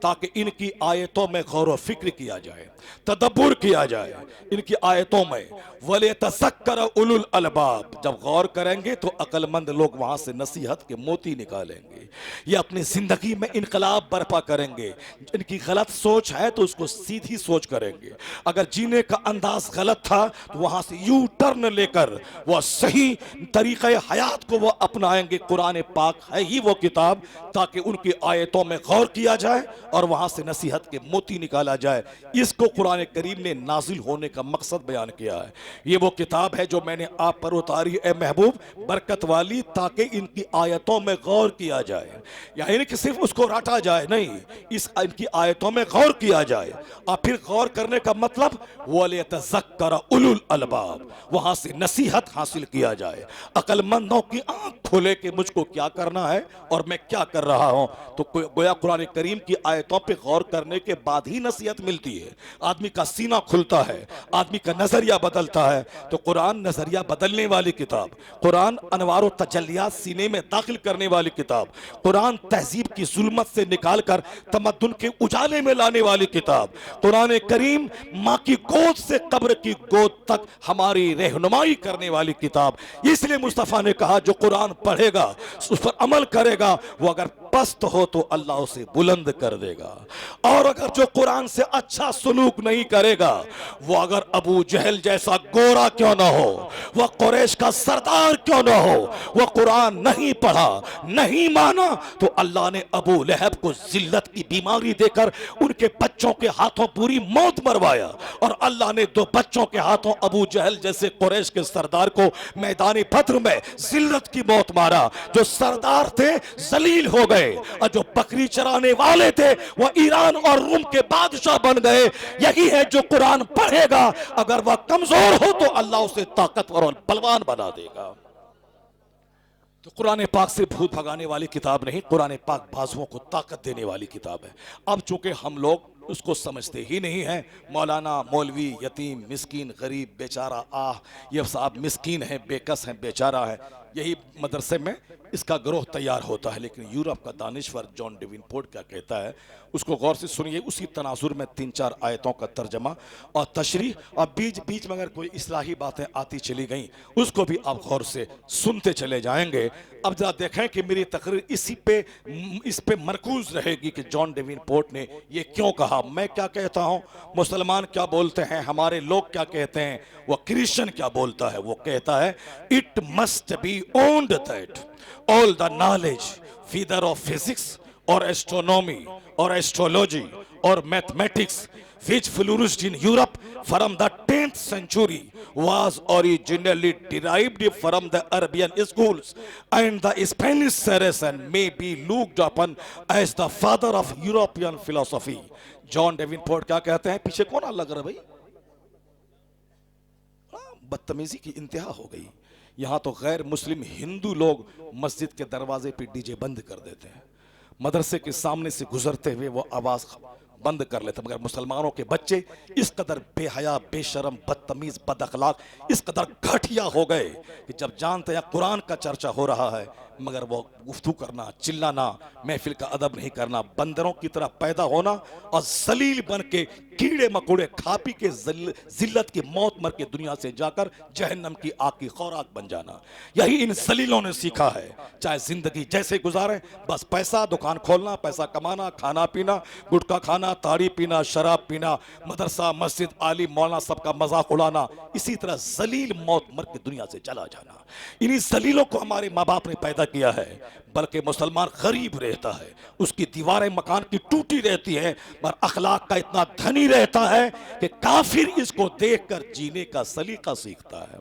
ताकि इनकी आयतों में गौर व फिक्र किया जाए, तदब्बुर किया जाए इनकी आयतों में। वलियतज़क्कर उलुल अलबाब, जब गौर करेंगे तो अक्लमंद लोग वहां से नसीहत के मोती निकालेंगे, ये अपनी जिंदगी में इनकलाब बर्पा करेंगे। इनकी गलत सोच है तो उसको सीधी सोच करेंगे। अगर जीने का अंदाज गलत था तो वहां से यू टर्न लेकर वह सही तरीक़े हयात को वह अपनाएंगे। कुरान पाक है ही वो किताब ताकि उनकी आयतों में गौर किया जाए और वहां से नसीहत के मोती निकाला जाए। इसको कुरान करीम ने नाजिल होने का मकसद बयान किया है। ये वो किताब है जो मैंने आप पर उतारी ए महबूब, बरकत वाली, ताकि इनकी आयतों में गौर किया जाए। यानी कि सिर्फ उसको रटा जाए नहीं, इस इनकी आयतों में गौर किया जाए। और फिर गौर करने का मतलब वलियतज़क्कर उलुल अलबाब, वहां से नसीहत हासिल किया जाए। अक्लमंदों की आंख खोले कि मुझको क्या करना है और मैं क्या कर रहा हूं। तो गोया कुरान करीम की आयतों पे गौर करने के बाद ही नसीहत मिलती है। आदमी का सीना खुलता है, आदमी का नजरिया बदलता है। तो कुरान नजरिया बदलने वाली किताब, कुरान अनवार व तजल्लियात सीने में दाखिल करने वाली किताब, कुरान तहजीब की जुल्मत से निकालकर तमद्दुन के उजाले में लाने वाली किताब, कुरान करीम माँ की गोद से कब्र की गोद तक हमारी रहनुमाई करने वाली किताब। इसलिए मुस्तफ़ा ने कहा जो कुरान पढ़ेगा उस पर अमल करेगा, वो अगर पस्त हो तो अल्लाह उसे बुलंद कर देगा। और अगर जो कुरान से अच्छा सलूक नहीं करेगा, वो अगर अबू जहल जैसा गोरा क्यों ना हो, वह कुरैश का सरदार क्यों ना हो, वह कुरान नहीं पढ़ा, नहीं माना, तो अल्लाह ने अबू लहब को जिल्लत की बीमारी देकर उनके बच्चों के हाथों पूरी मौत मरवाया। और अल्लाह ने 2 बच्चों के हाथों अबू जहल जैसे कुरैश के सरदार को मैदानी बद्र में जिल्लत की मौत मारा। जो सरदार थे जलील हो गए और जो बकरी चराने वाले थे वह ईरान और रूम के बादशाह बन गए। यही है जो कुरान पढ़ेगा, अगर वह कमजोर हो तो अल्लाह उसे ताकतवर और बलवान बना देगा। तो कुरान पाक से भूत भगाने वाली किताब नहीं, कुरान पाक बाजुओं को ताकत देने वाली किताब है। अब चूंकि हम लोग उसको समझते ही नहीं है, मौलाना, मौलवी, यतीम, मिस्कीन, गरीब, बेचारा, ये साहब मिस्कीन है, बेकस है, बेचारा है, यही मदरसे में इसका ग्रोह तैयार होता है। लेकिन यूरोप का दानिश्वर जॉन डेवनपोर्ट क्या कहता है उसको गौर से सुनिए। उसी तनाजुर में 3-4 आयतों का तर्जमा और तशरीह, और बीच बीच में अगर कोई इस्लाही बातें आती चली गई उसको भी आप गौर से सुनते चले जाएंगे। अब जरा देखें कि मेरी तकरीर इस पे मरकूज रहेगी कि जॉन डेवनपोर्ट ने ये क्यों कहा, मैं क्या कहता हूँ, मुसलमान क्या बोलते हैं, हमारे लोग क्या कहते हैं, वह क्रिश्चियन क्या बोलता है। वो कहता है it must be owned that all the knowledge whether of physics or astronomy or astrology or mathematics which flourished in Europe from the 10th century was originally derived from the Arabian schools, and the Spanish Saracen may be looked upon as the father of European philosophy. John Davenport क्या कहते हैं, पीछे कौन आ लग रहा भाई, बदतमीजी की इंतहा हो गई। यहाँ तो गैर मुस्लिम हिंदू लोग मस्जिद के दरवाजे पे डीजे बंद कर देते हैं, मदरसे के सामने से गुजरते हुए वो आवाज बंद कर लेते, मगर मुसलमानों के बच्चे इस कदर बेहया, बेशरम, बदतमीज, बदअखलाक, इस कदर घटिया हो गए कि जब जानते हैं कुरान का चर्चा हो रहा है मगर वो गुफ्तगू करना, चिल्लाना, महफिल का अदब नहीं करना, बंदरों की तरह पैदा होना और जलील बन के कीड़े मकोड़े खा पी के जिल्लत की मौत मर के दुनिया से जाकर जहन्नम की आग की खुराक बन जाना, यही इन जलीलों ने सीखा है। चाहे जिंदगी जैसे गुजारे, बस पैसा, दुकान खोलना, पैसा कमाना, खाना पीना, गुटखा खाना, ताड़ी पीना, शराब पीना, मदरसा, मस्जिद, आलिम, मौलाना सबका मजाक उड़ाना, इसी तरह जलील मौत मर के दुनिया से चला जाना। इन्हीं जलीलों को हमारे माँ बाप ने पैदा किया है। बल्कि मुसलमान गरीब रहता है, उसकी दीवारें मकान की टूटी रहती है, पर अखलाक का इतना धनी रहता है कि काफिर इसको देखकर जीने का सलीका सीखता है।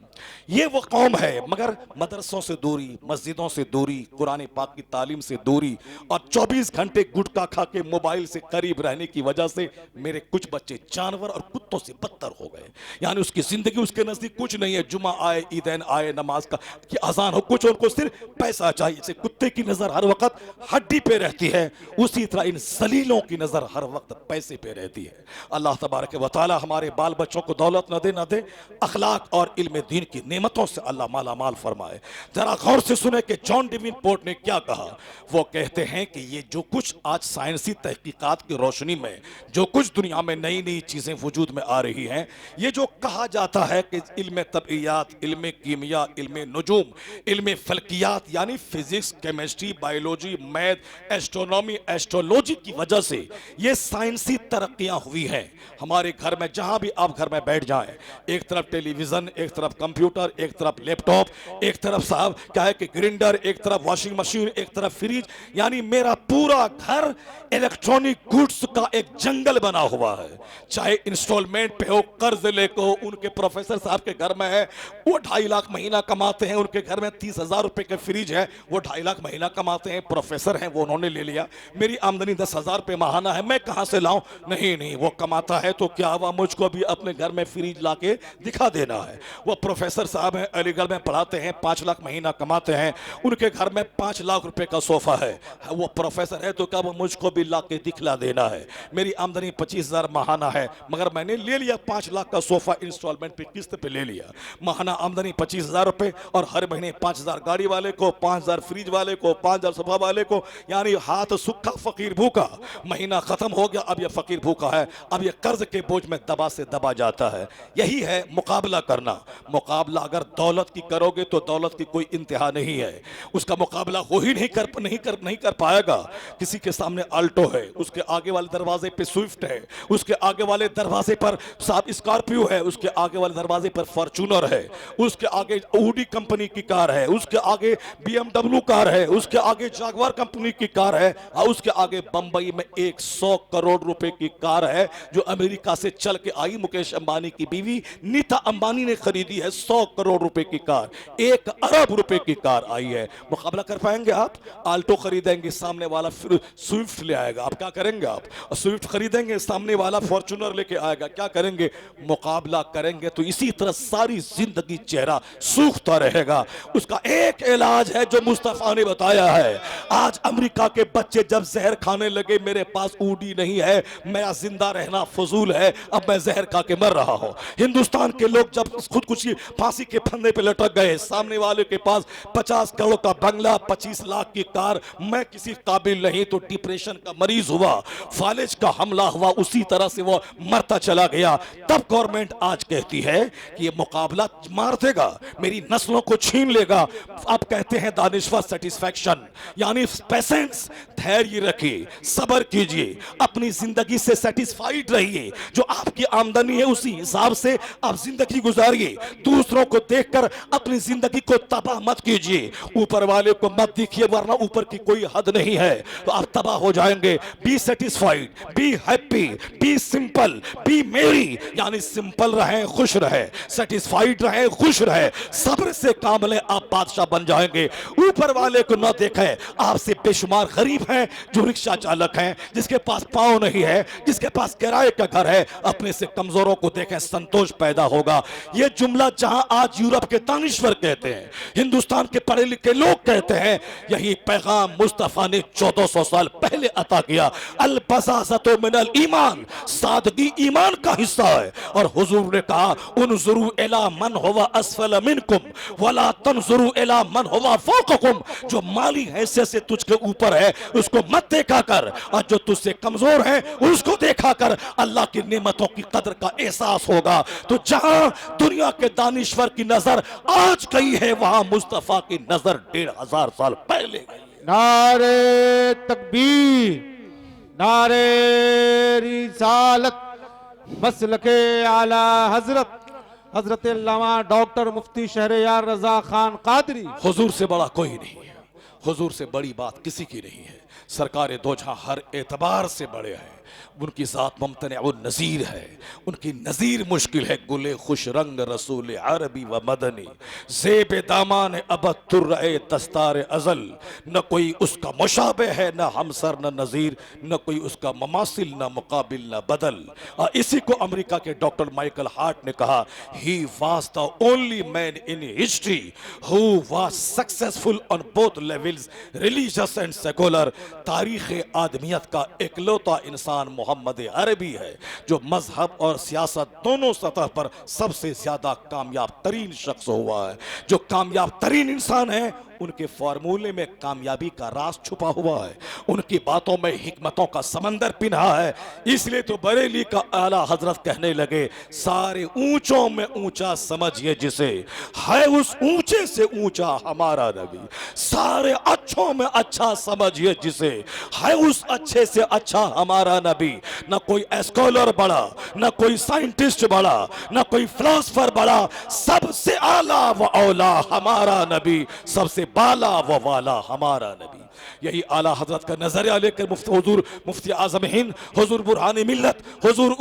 ये वो कौम है, मगर मदरसों से दूरी, मस्जिदों से दूरी, कुरान पाक की तालीम से दूरी और 24 घंटे गुटखा खा के मोबाइल से करीब रहने की वजह से मेरे कुछ बच्चे जानवर और कुत्तों से बदतर हो गए। यानी उसकी जिंदगी उसके नजदीक कुछ नहीं है। जुमा आए, ईदैन आए, नमाज का की अजान हो, कुछ उनको सिर्फ पैसा चाहिए। जैसे कुत्ते की नजर हर वक्त हड्डी पे रहती है, उसी तरह इन जलीलों की नजर हर वक्त पैसे पे रहती है। अल्लाह तबारक व तआला हमारे बाल बच्चों को दौलत न दे, अखलाक और इल्म दीन की नेमतों से अल्लाह माला माल फरमाए। जरा गौर से सुने कि जॉन डेवनपोर्ट ने क्या कहा। वो कहते हैं कि ये जो कुछ आज साइंसी तहकीकात की रोशनी में जो कुछ दुनिया में नई नई चीजें वजूद में आ रही हैं, ये जो कहा जाता है कि इल्म तबइयात, इल्म कीमिया, इल्म नुजूम, इल्म फल्कियात यानी physics, chemistry, biology, math, astronomy, astrology की वजह से ये साइंसी तरक्कियां हुई हैं। हमारे घर में जहां भी आप घर में बैठ जाएं, एक तरफ टेलीविजन, एक तरफ कंप्यूटर, एक तरफ लैपटॉप, एक तरफ साहब क्या है कि ग्राइंडर, एक तरफ वॉशिंग मशीन, एक तरफ फ्रिज, यानी मेरा पूरा घर इलेक्ट्रॉनिक गुड्स का एक जंगल बना हुआ है। चाहे इंस्टॉलमेंट पे हो, कर्ज लेके हो, उनके प्रोफेसर साहब के घर में है, वो 2.5 लाख महीना कमाते हैं, उनके घर में 30,000 रुपए के फ्रिज है, वो 2.5 लाख महीना कमाते हैं, प्रोफेसर हैं, वो उन्होंने ले लिया। मेरी आमदनी 10,000 रुपए माहाना है, मैं कहां से लाऊं? नहीं, वो कमाता है तो क्या हुआ, मुझको भी अपने घर में फ्रिज लाके दिखा देना है। वो प्रोफेसर साहब हैं, अलीगढ़ में पढ़ाते हैं, 5 लाख महीना कमाते हैं, उनके घर में 5 लाख रुपए का सोफा है। वो प्रोफेसर है तो क्या वो मुझको भी लाके दिखला देना है? मेरी आमदनी 25,000 माहाना है, मगर मैंने ले लिया 5 लाख का सोफा इंस्टॉलमेंट पे, किस्त पे ले लिया। माहाना आमदनी 25,000 रुपए और हर महीने 5,000 गाड़ी वाले को, 5,000 फ्रिज वाले को, 5,000 सोफा वाले को, यानी हाथ सूखा फकीर भूखा। महीना खत्म हो गया, अब ये फकीर भूखा है, अब ये कर्ज के बोझ में दबा से दबा जाता है। यही है मुकाबला करना। मुकाबला अगर दौलत की करोगे तो दौलत की कोई इंतहा नहीं है, उसका मुकाबला हो ही नहीं कर पाएगा। किसी के सामने अल्टो है, उसके आगे वाले दरवाजे पे स्विफ्ट है, उसके आगे वाले दरवाजे पर साहब स्कॉर्पियो है, उसके आगे वाले दरवाजे पर फॉर्च्यूनर है, उसके आगे ऑडी कंपनी की कार है, उसके आगे BMW कार है, उसके आगे जागवार कंपनी की कार है, और उसके आगे बंबई में 100 करोड़ रुपए की कार है जो अमेरिका से चल के आई। मुकेश अंबानी की बीवी नीता अंबानी ने खरीदी है 100 करोड़ रुपए की कार, 1 अरब रुपए की कार आई है। मुकाबला कर पाएंगे आप? आल्टो खरीदेंगे, सामने वाला फिर स्विफ्ट ले आएगा, आप क्या करेंगे? आप स्विफ्ट खरीदेंगे, सामने वाला फॉर्च्यूनर लेके आएगा, क्या करेंगे? मुकाबला करेंगे। तो इसी तरह सारी जिंदगी चेहरा सूखता रहेगा। उसका एक इलाज है जो मुस्तफा ने बताया है। आज अमेरिका के बच्चे जब जहर खाने लगे, मेरे पास ऊडी नहीं है, मेरा जिंदा रहना फजूल है, अब मैं जहर खा के मर रहा हूं। हिंदुस्तान के लोग जब खुदकुशी फांसी के फंदे पे लटक गए, सामने वाले के पास 50 करोड़ का बंगला, 25 लाख की कार, मैं किसी काबिल नहीं, तो डिप्रेशन का मरीज हुआ, फालिज का हमला हुआ, उसी तरह से वो मरता चला गया। तब गवर्नमेंट आज कहती है कि ये मुकाबला मार देगा, मेरी नस्लों को छीन लेगा। आप कहते हैं दानिश्वर सेटिस्फैक्शन, यानी पेशेंस, धैर्य रखिए, सब्र कीजिए, अपनी जिंदगी से सेटिस्फाइड रहिए, जो आपकी आमदनी है उसी हिसाब से आप जिंदगी गुजारिए। दूसरों को देखकर अपनी जिंदगी को तबाह मत कीजिए, ऊपर वाले को मत देखिए, वरना ऊपर की कोई हद नहीं है, तो आप तबाह हो जाएंगे। Be satisfied, be happy, be simple, be merry, यानी सिंपल रहे, खुश रहे, सेटिस्फाइड रहे, खुश रहे, सब्र से काम ले, आप बादशाह बन जाएंगे। ऊपर वाले को न देखें, आपसे बेशुमार गरीब हैं जो रिक्शा चालक हैं, जिसके पास पाँव नहीं है, जिसके पास किराए का घर है, अपने से कमजोरों को देखें, संतोष पैदा होगा। यह जुमला जहां आज यूरोप के दानिश्वर कहते हैं, हिंदुस्तान के पढ़े लिखे लोग कहते हैं, यही पैगाम मुस्तफा ने 1400 साल पहले अता किया। अल बसा रकाज़तो मिनल ईमान, सादगी ईमान का हिस्सा है। और हुजूर ने कहा उनजुरू इला मन हुवा अस्फल मिनकुम वला तनजुरू इला मन हुवा फौककुम, जो माली हैसियत से तुझके ऊपर है उसको मत देखा कर, और जो तुझसे कमजोर है उसको देखा कर। अल्लाह की नेमतों की कदर का एहसास होगा। तो जहां दुनिया के दानिश्वर की नजर आज गई है, वहां मुस्तफा की नजर 1500 साल पहले गई। नारे तकबीर, नारे रिसालत, मसलके आला हजरत हजरत अल्लामा डॉक्टर मुफ्ती शहरयार रजा खान कादरी। हुजूर से बड़ा कोई नहीं है, हुजूर से बड़ी बात किसी की नहीं है। सरकार दो जहां हर एतबार से बड़े हैं। उनकी ज़ात मुमतन वो नज़ीर है, उनकी नज़ीर मुश्किल है। गुले खुश रंग रसूल अरबी व मदनी, ज़ेब दामान अबद तुर्रे दस्तार अज़ल, न कोई उसका मुशाबे है, न हमसर न नज़ीर, न कोई उसका ममासिल न मुकाबिल न बदल। और इसी को अमेरिका के डॉक्टर माइकल हार्ट ने कहा, he was the only man in history who was successful on both levels, religious and secular. तारीख़ आदमियत का इकलौता इंसान मोहम्मद अरबी है जो मजहब और सियासत दोनों सतह पर सबसे ज्यादा कामयाब तरीन शख्स हुआ है। जो कामयाब तरीन इंसान है उनके फार्मूले में कामयाबी का राज छुपा हुआ है, उनकी बातों में हिकमतों का समंदर पिन्हा है। इसलिए तो बरेली का आला हजरत कहने लगे, सारे ऊंचों में ऊंचा समझिए जिसे, है उस ऊंचे से ऊंचा हमारा नबी। सारे अच्छों में अच्छा समझिए जिसे, है उस अच्छे से अच्छा हमारा नबी। न कोई स्कॉलर बड़ा, न कोई साइंटिस्ट बड़ा, न कोई फिलोसफर बड़ा, सबसे आला व औला हमारा नबी, सबसे बाला व वाला हमारा नबी। यही आला हजरत का नजरिया लेकर हुजूर मुफ्ती आजम हिंद, हुजूर बुरहानी मिल्लत, हुजूर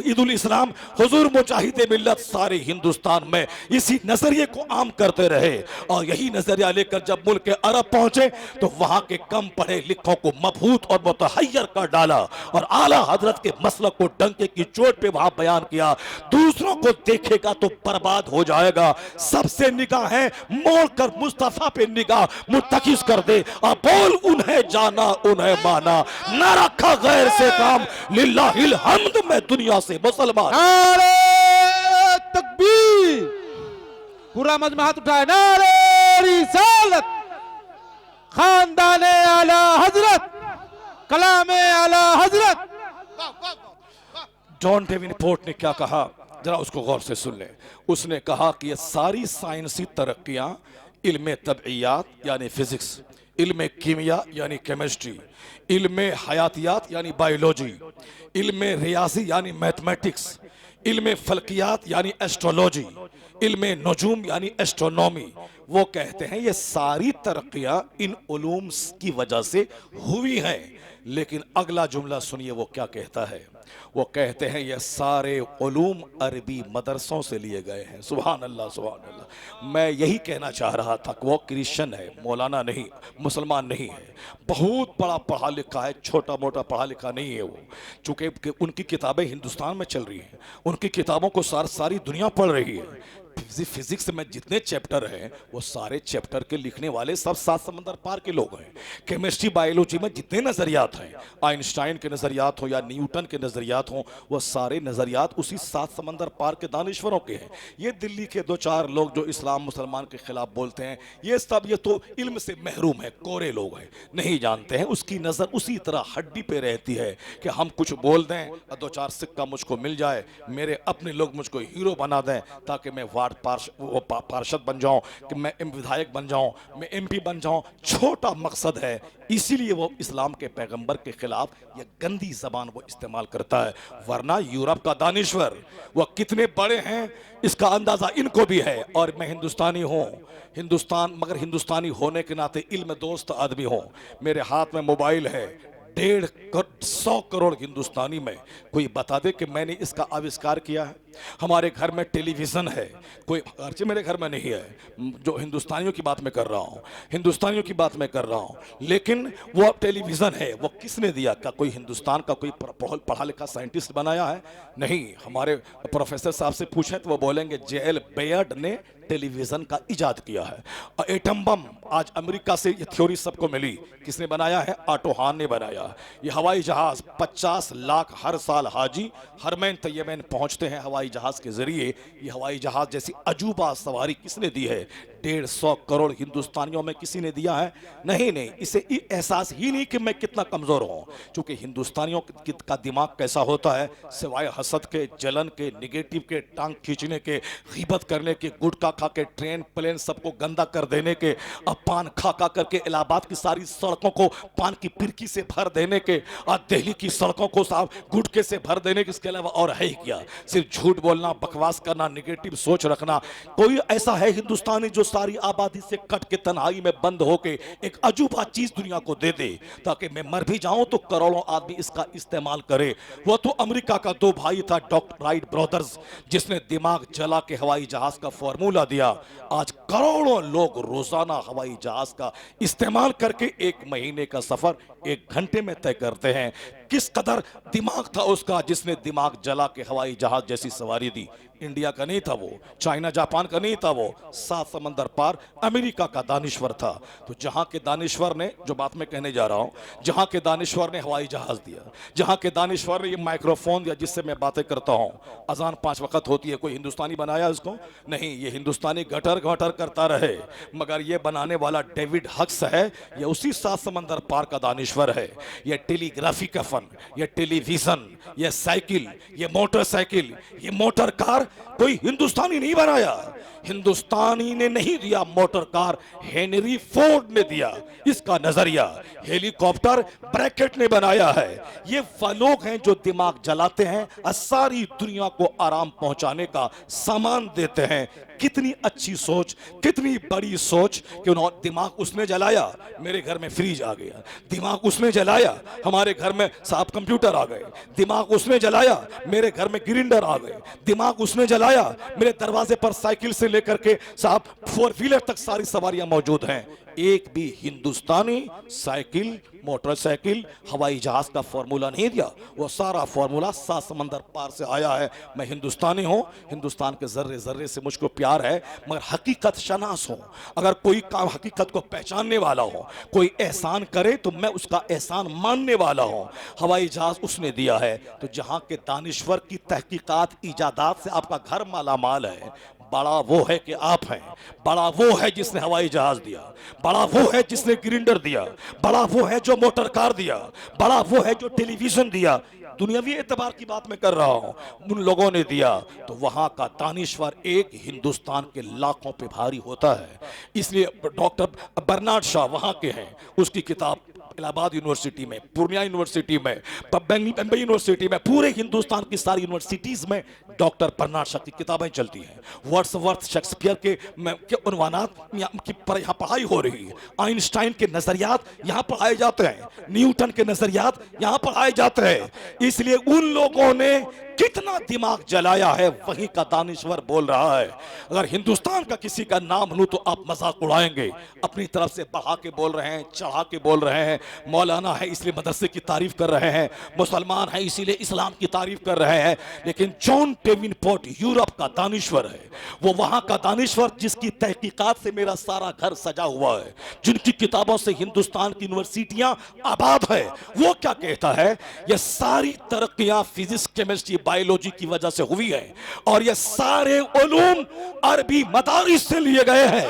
ईदुल इस्लाम, हुजूर मुजाहिद मिल्लत सारे हिंदुस्तान में इसी नजरिए को आम करते रहे। और यही नजरिया लेकर जब मुल्क के अरब पहुंचे तो वहां के कम पढ़े लिखों को मबहूत और मुतहय्यर कर डाला और आला हजरत के मसलक को डंके की चोट पे वहां बयान किया। दूसरों को देखेगा तो बर्बाद हो जाएगा, सबसे निगाहें मोड़ कर मुस्तफा पे निगाह मुत्तकिस कर दे और बोल उन्हें जाना उन्हें माना, न रखा गैर से काम, लिल्लाहिल हम्द में दुनिया से मुसलमान। नारे तकबीर, पूरा मजमा हाथ उठाए, नारे रिसालत, खानदाने आला हजरत, कलामे आला हजरत। जॉन डेवेनपोर्ट ने क्या कहा जरा उसको गौर से सुन ले। उसने कहा कि ये सारी साइंसी तरक्कियां, इल्म तबइयात यानी फिजिक्स, इल्म कीमिया यानी केमिस्ट्री, इल्म हयातियात यानी बायोलॉजी, इल्म रियाजी यानी मैथमेटिक्स, इल्म फल्कियात यानी एस्ट्रोलॉजी, इल्म नजूम यानी एस्ट्रोनॉमी, वो कहते हैं ये सारी तरक्कियां इन उलूम की वजह से हुई हैं। लेकिन अगला जुमला सुनिए वो क्या कहता है। वो कहते हैं ये सारे उलूम अरबी मदरसों से लिए गए हैं। सुभान अल्लाह, सुभान अल्लाह। मैं यही कहना चाह रहा था कि वो क्रिश्चियन है, मौलाना नहीं, मुसलमान नहीं है, बहुत बड़ा पढ़ा लिखा है, छोटा मोटा पढ़ा लिखा नहीं है वो। चूंकि उनकी किताबें हिंदुस्तान में चल रही हैं, उनकी किताबों को सारी दुनिया पढ़ रही है। फिजिक्स में जितने चैप्टर हैं वो सारे चैप्टर के लिखने वाले सब सात समंदर पार के लोग हैं। केमिस्ट्री बायोलॉजी में जितने नजरियात हैं, आइंस्टाइन के नजरियात हो या न्यूटन के नजरियात हो, वो सारे नजरियात उसी सात समंदर पार के दानिश्वरों के हैं। ये दिल्ली के दो चार लोग जो इस्लाम मुसलमान के खिलाफ बोलते हैं, ये सब ये तो इल्म से महरूम है, कोरे लोग हैं, नहीं जानते हैं। उसकी नजर उसी तरह हड्डी पे रहती है कि हम कुछ बोल दें और दो चार सिक्का मुझको मिल जाए, मेरे अपने लोग मुझको हीरो बना दें ताकि मैं पार्षद बन जाऊं, कि मैं विधायक बन जाऊं, मैं एमपी बन जाऊं। छोटा मकसद है, इसीलिए वो इस्लाम के पैगंबर के खिलाफ ये गंदी जबान वो इस्तेमाल करता है। वरना यूरोप का दानिश्वर वो कितने बड़े हैं इसका अंदाजा इनको भी है। और मैं हिंदुस्तानी हूं, मगर हिंदुस्तानी होने के नाते इल्म दोस्त आदमी हूं। मेरे हाथ में मोबाइल है, 150 करोड़ हिंदुस्तानी में कोई बता दे कि मैंने इसका आविष्कार किया है। हमारे घर में टेलीविज़न है, कोई अर्चे मेरे घर में नहीं है, जो हिंदुस्तानियों की बात मैं कर रहा हूँ, हिंदुस्तानियों की बात मैं कर रहा हूँ। लेकिन वो अब टेलीविज़न है, वो किसने दिया? क्या कोई हिंदुस्तान का कोई पढ़ा लिखा साइंटिस्ट बनाया है? नहीं। हमारे प्रोफेसर साहब से पूछें तो वो बोलेंगे जेएल बेयर्ड ने टेलीविजन का इजाद किया है। और एटम बम आज अमेरिका से ये थ्योरी सबको मिली, किसने बनाया है? ऑटो हान ने बनाया। ये हवाई जहाज 50 लाख हर साल हाजी हरमैन तैयबैन पहुंचते हैं हवाई जहाज के जरिए। ये हवाई जहाज जैसी अजूबा सवारी किसने दी है? 150 करोड़ हिंदुस्तानियों में किसी ने दिया है? नहीं नहीं, इसे एहसास ही नहीं कि मैं कितना कमजोर हूं, क्योंकि हिंदुस्तानियों का दिमाग कैसा होता है, सिवाय हसद के, जलन के, निगेटिव के, टांग खींचने के, गीबत करने के, गुटखा खा के, ट्रेन प्लेन सबको गंदा कर देने के, अब पान खा खा करके इलाहाबाद की सारी सड़कों को पान की पिरकी से भर देने के, और दिल्ली की सड़कों को साफ गुटके से भर देने के, इसके अलावा और है ही क्या? सिर्फ झूठ बोलना, बकवास करना, निगेटिव सोच रखना। कोई ऐसा है हिंदुस्तानी जो सारी आबादी से कट के तन्हाई में बंद होके एक अजूबा चीज दुनिया को दे दे, ताकि मैं मर भी जाऊं तो करोड़ों आदमी इसका इस्तेमाल करे? वो तो अमेरिका का 2 भाई था, डॉक्टर राइट ब्रदर्स, जिसने दिमाग जला के हवाई जहाज का फॉर्मूला दिया। आज करोड़ों लोग रोजाना हवाई जहाज का इस्तेमाल करके 1 महीने का सफर 1 घंटे में तय करते हैं। किस कदर दिमाग था उसका जिसने दिमाग जला के हवाई जहाज जैसी सवारी दी? इंडिया का नहीं था वो, चाइना जापान का नहीं था वो, 7 समंदर पार अमेरिका का दानिश्वर था। तो जहां के दानिश्वर ने, जो बात मैं कहने जा रहा हूं, जहां के दानिश्वर ने हवाई जहाज दिया, जहां के दानिश्वर ने ये माइक्रोफोन दिया जिससे मैं बातें करता हूं, अजान 5 वक्त होती है, कोई हिंदुस्तानी बनाया इसको? नहीं, ये हिंदुस्तानी गटर गटर करता रहे, मगर ये बनाने वाला डेविड हक्स है, ये उसी 7 समंदर पार का दानिश्वर है। ये टेलीग्राफी का फन, ये टेलीविजन, ये साइकिल, ये मोटरसाइकिल, ये मोटर कार कोई हिंदुस्तानी नहीं बनाया। हिंदुस्तानी ने नहीं दिया मोटर कार, हेनरी फोर्ड ने दिया इसका नजरिया। हेलीकॉप्टर ब्रैकेट ने बनाया है। ये वो लोग हैं जो दिमाग जलाते हैं और सारी दुनिया को आराम पहुंचाने का सामान देते हैं। कितनी अच्छी सोच, कितनी बड़ी सोच कि उन्होंने दिमाग उसने जलाया, मेरे घर में फ्रिज आ गया। दिमाग उसने जलाया, हमारे घर में साहब कंप्यूटर आ गए। दिमाग उसने जलाया, मेरे घर में ग्राइंडर आ गए। दिमाग उसने जलाया, मेरे दरवाजे पर साइकिल से लेकर के साहब 4 व्हीलर तक सारी सवारियां मौजूद हैं। एक भी हिंदुस्तानी साइकिल, मोटरसाइकिल, हवाई जहाज का फॉर्मूला नहीं दिया। वो सारा फॉर्मूला 7 समंदर पार से आया है। मैं हिंदुस्तानी हूं, हिंदुस्तान के जर्रे जर्रे से मुझको प्यार है, मगर हकीकत शनास हूं। अगर कोई काम हकीकत को पहचानने वाला हो, कोई एहसान करे तो मैं उसका एहसान मानने वाला हूं। हवाई जहाज उसने दिया है। तो जहां के दानिश्वर की तहकीकात, इजादात से आपका घर माला माल है। बड़ा वो है कि आप हैं, बड़ा वो है जिसने हवाई जहाज दिया, बड़ा वो है जिसने ग्राइंडर दिया, बड़ा वो है जो मोटर कार दिया, बड़ा वो है जो टेलीविजन दिया। दुनियावी एतबार की बात मैं कर रहा हूं, उन लोगों ने दिया। तो वहां का दानिश्वर एक हिंदुस्तान के लाखों पे भारी होता है। इसलिए डॉक्टर बर्नार्ड शॉ वहां के हैं, उसकी किताब इलाहाबाद यूनिवर्सिटी में, पूर्णिया यूनिवर्सिटी में, बम्बई यूनिवर्सिटी में, पूरे हिंदुस्तान की सारी यूनिवर्सिटीज में डॉक्टर बर्नार्ड शॉ की किताबें चलती हैं। वर्ड्सवर्थ, शेक्सपियर के उन्वानात यहाँ पढ़ाई हो रही है। आइंस्टाइन के नजरियात यहाँ पढ़ाए जाते हैं, न्यूटन के नजरियात यहाँ पढ़ाए जाते हैं। इसलिए उन लोगों ने कितना दिमाग जलाया है, वहीं का दानिश्वर बोल रहा है। अगर हिंदुस्तान का किसी का नाम लूं तो आप मजाक उड़ाएंगे, अपनी तरफ से बढ़ा के बोल रहे हैं, चढ़ा के बोल रहे हैं। मौलाना है इसलिए मदरसे की तारीफ कर रहे हैं, मुसलमान है इसीलिए इस्लाम की तारीफ कर रहे हैं। लेकिन जॉन डेवनपोर्ट यूरोप का दानिश्वर है, वो वहां का दानिश्वर जिसकी तहकीकात से मेरा सारा घर सजा हुआ है, जिनकी किताबों से हिंदुस्तान की यूनिवर्सिटियां आबाद है। वो क्या कहता है? ये सारी तरक्कियां फिजिक्स, केमिस्ट्री, बायोलॉजी की वजह से हुई है, और ये सारे उलूम अरबी मदारिस से लिए गए हैं।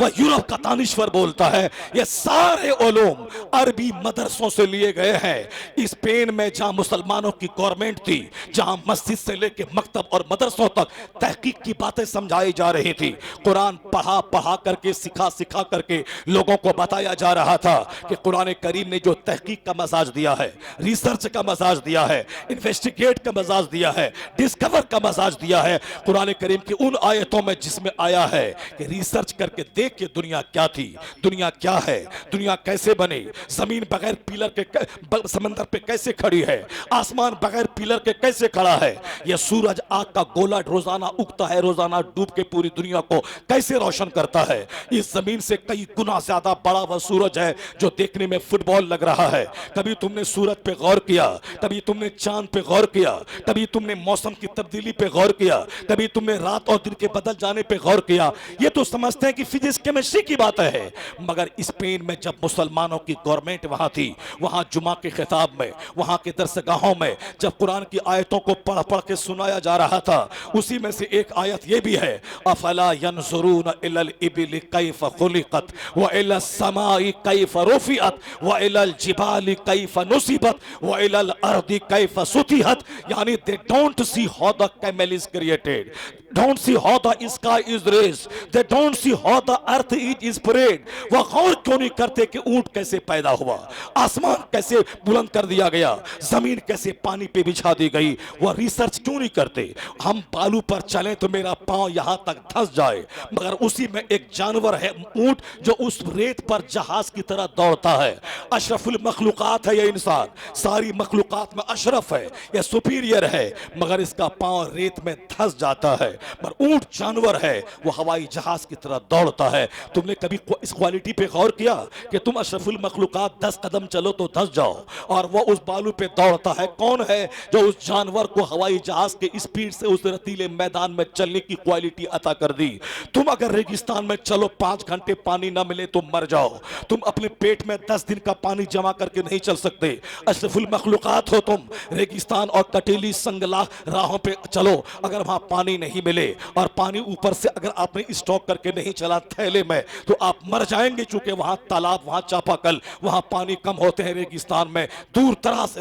वह यूरोप का दानिश्वर बोलता है ये सारे उलूम अरबी मदरसों से लिए गए हैं। स्पेन में जहां मुसलमानों की गवर्नमेंट थी, जहां मस्जिद से लेकर मकतब और मदरसों तक तहकीक की बातें समझाई जा रही थी, कुरान पढ़ा पढ़ा करके, सिखा सिखा करके लोगों को बताया जा रहा था कि कुरान करीम ने जो तहकीक का मजाज दिया है, रिसर्च का मजाज दिया है, इन्वेस्टिगेट का मजाज दिया है, डिस्कवर का मजाज दिया है, कुरान करीम की उन आयतों में जिसमें आया है कि रिसर्च करके देख कि दुनिया क्या थी, दुनिया क्या है, दुनिया कैसे बने, जमीन बगैर पिलर के समंदर पे कैसे खड़ी है, आसमान बगैर पिलर के कैसे खड़ा है, यह सूरज आग का गोला रोजाना उगता है, रोजाना डूब के पूरी दुनिया को कैसे रोशन करता है। इस जमीन से कई गुना ज्यादा बड़ा वह सूरज है जो देखने में फुटबॉल लग रहा है। कभी तुमने सूरज पे गौर किया, कभी तुमने चांद पे गौर किया, कभी तुमने मौसम की तब्दीली पे गौर किया, कभी तुमने रात और दिन के बदल जाने पे गौर किया। ये तो समझते हैं कि फिजिक्स केमिस्ट्री की बात है, मगर स्पेन में जब मुसलमानों की गवर्नमेंट वहां थी, वहां जुमा के खिताब में, वहां के दरसगाहों में जब कुरान की आयतों को पढ़ पढ़ के सुनाया जा रहा था, उसी में से एक आयत ये भी है, अफला यंजुरून इलल इबिल कैफ खुलिकत व इलस समाई कैफ रुफिअत व इलल जिबाली कैफ नुसिबत व इलल अर्दी कैफ सुतिहत, यानी they don't see how the camel is created, don't see how the sky is raised, they don't see how the earth is spread. वह गौर क्यों नहीं करते कि ऊंट कैसे पैदा हुआ, आसमान कैसे बुलंद कर दिया गया, जमीन कैसे पानी पे बिछा दी गई। वह रिसर्च क्यों नहीं करते। हम बालू पर चलें तो मेरा पांव यहां तक धंस जाए, मगर उसी में एक जानवर है ऊंट जो उस रेत पर जहाज की तरह दौड़ता है। अशरफुल मखलूकात है यह इंसान, सारी मखलूकात में अशरफ है, यह सुपीरियर है, मगर इसका पांव रेत में धंस जाता है। पर ऊंट जानवर है, वो हवाई जहाज की तरह दौड़ता है। तुमने कभी इस क्वालिटी पे गौर किया कि तुम अशरफुल मखलूकात 10 कदम चलो तो धंस जाओ और वो उस बालू पे दौड़ता है। कौन है जो उस जानवर को हवाई जहाज के स्पीड से उस रतीले मैदान में चलने की क्वालिटी अता कर दी। तुम अगर रेगिस्तान में चलो 5 घंटे पानी ना मिले तो मर जाओ। तुम अपने पेट में 10 दिन का पानी जमा करके नहीं चल सकते। अशरफुल मखलूकात हो तुम। रेगिस्तान और कटीली संगला राहों पे चलो, अगर वहां पानी नहीं मिले और पानी ऊपर से अगर आपने स्टॉक करके नहीं चला थैले में तो आप मर जाएंगे, चूंकि वहां तालाब, वहां चापाकल, वहां पानी कम होते हैं रेगिस्तान में। दूर दराज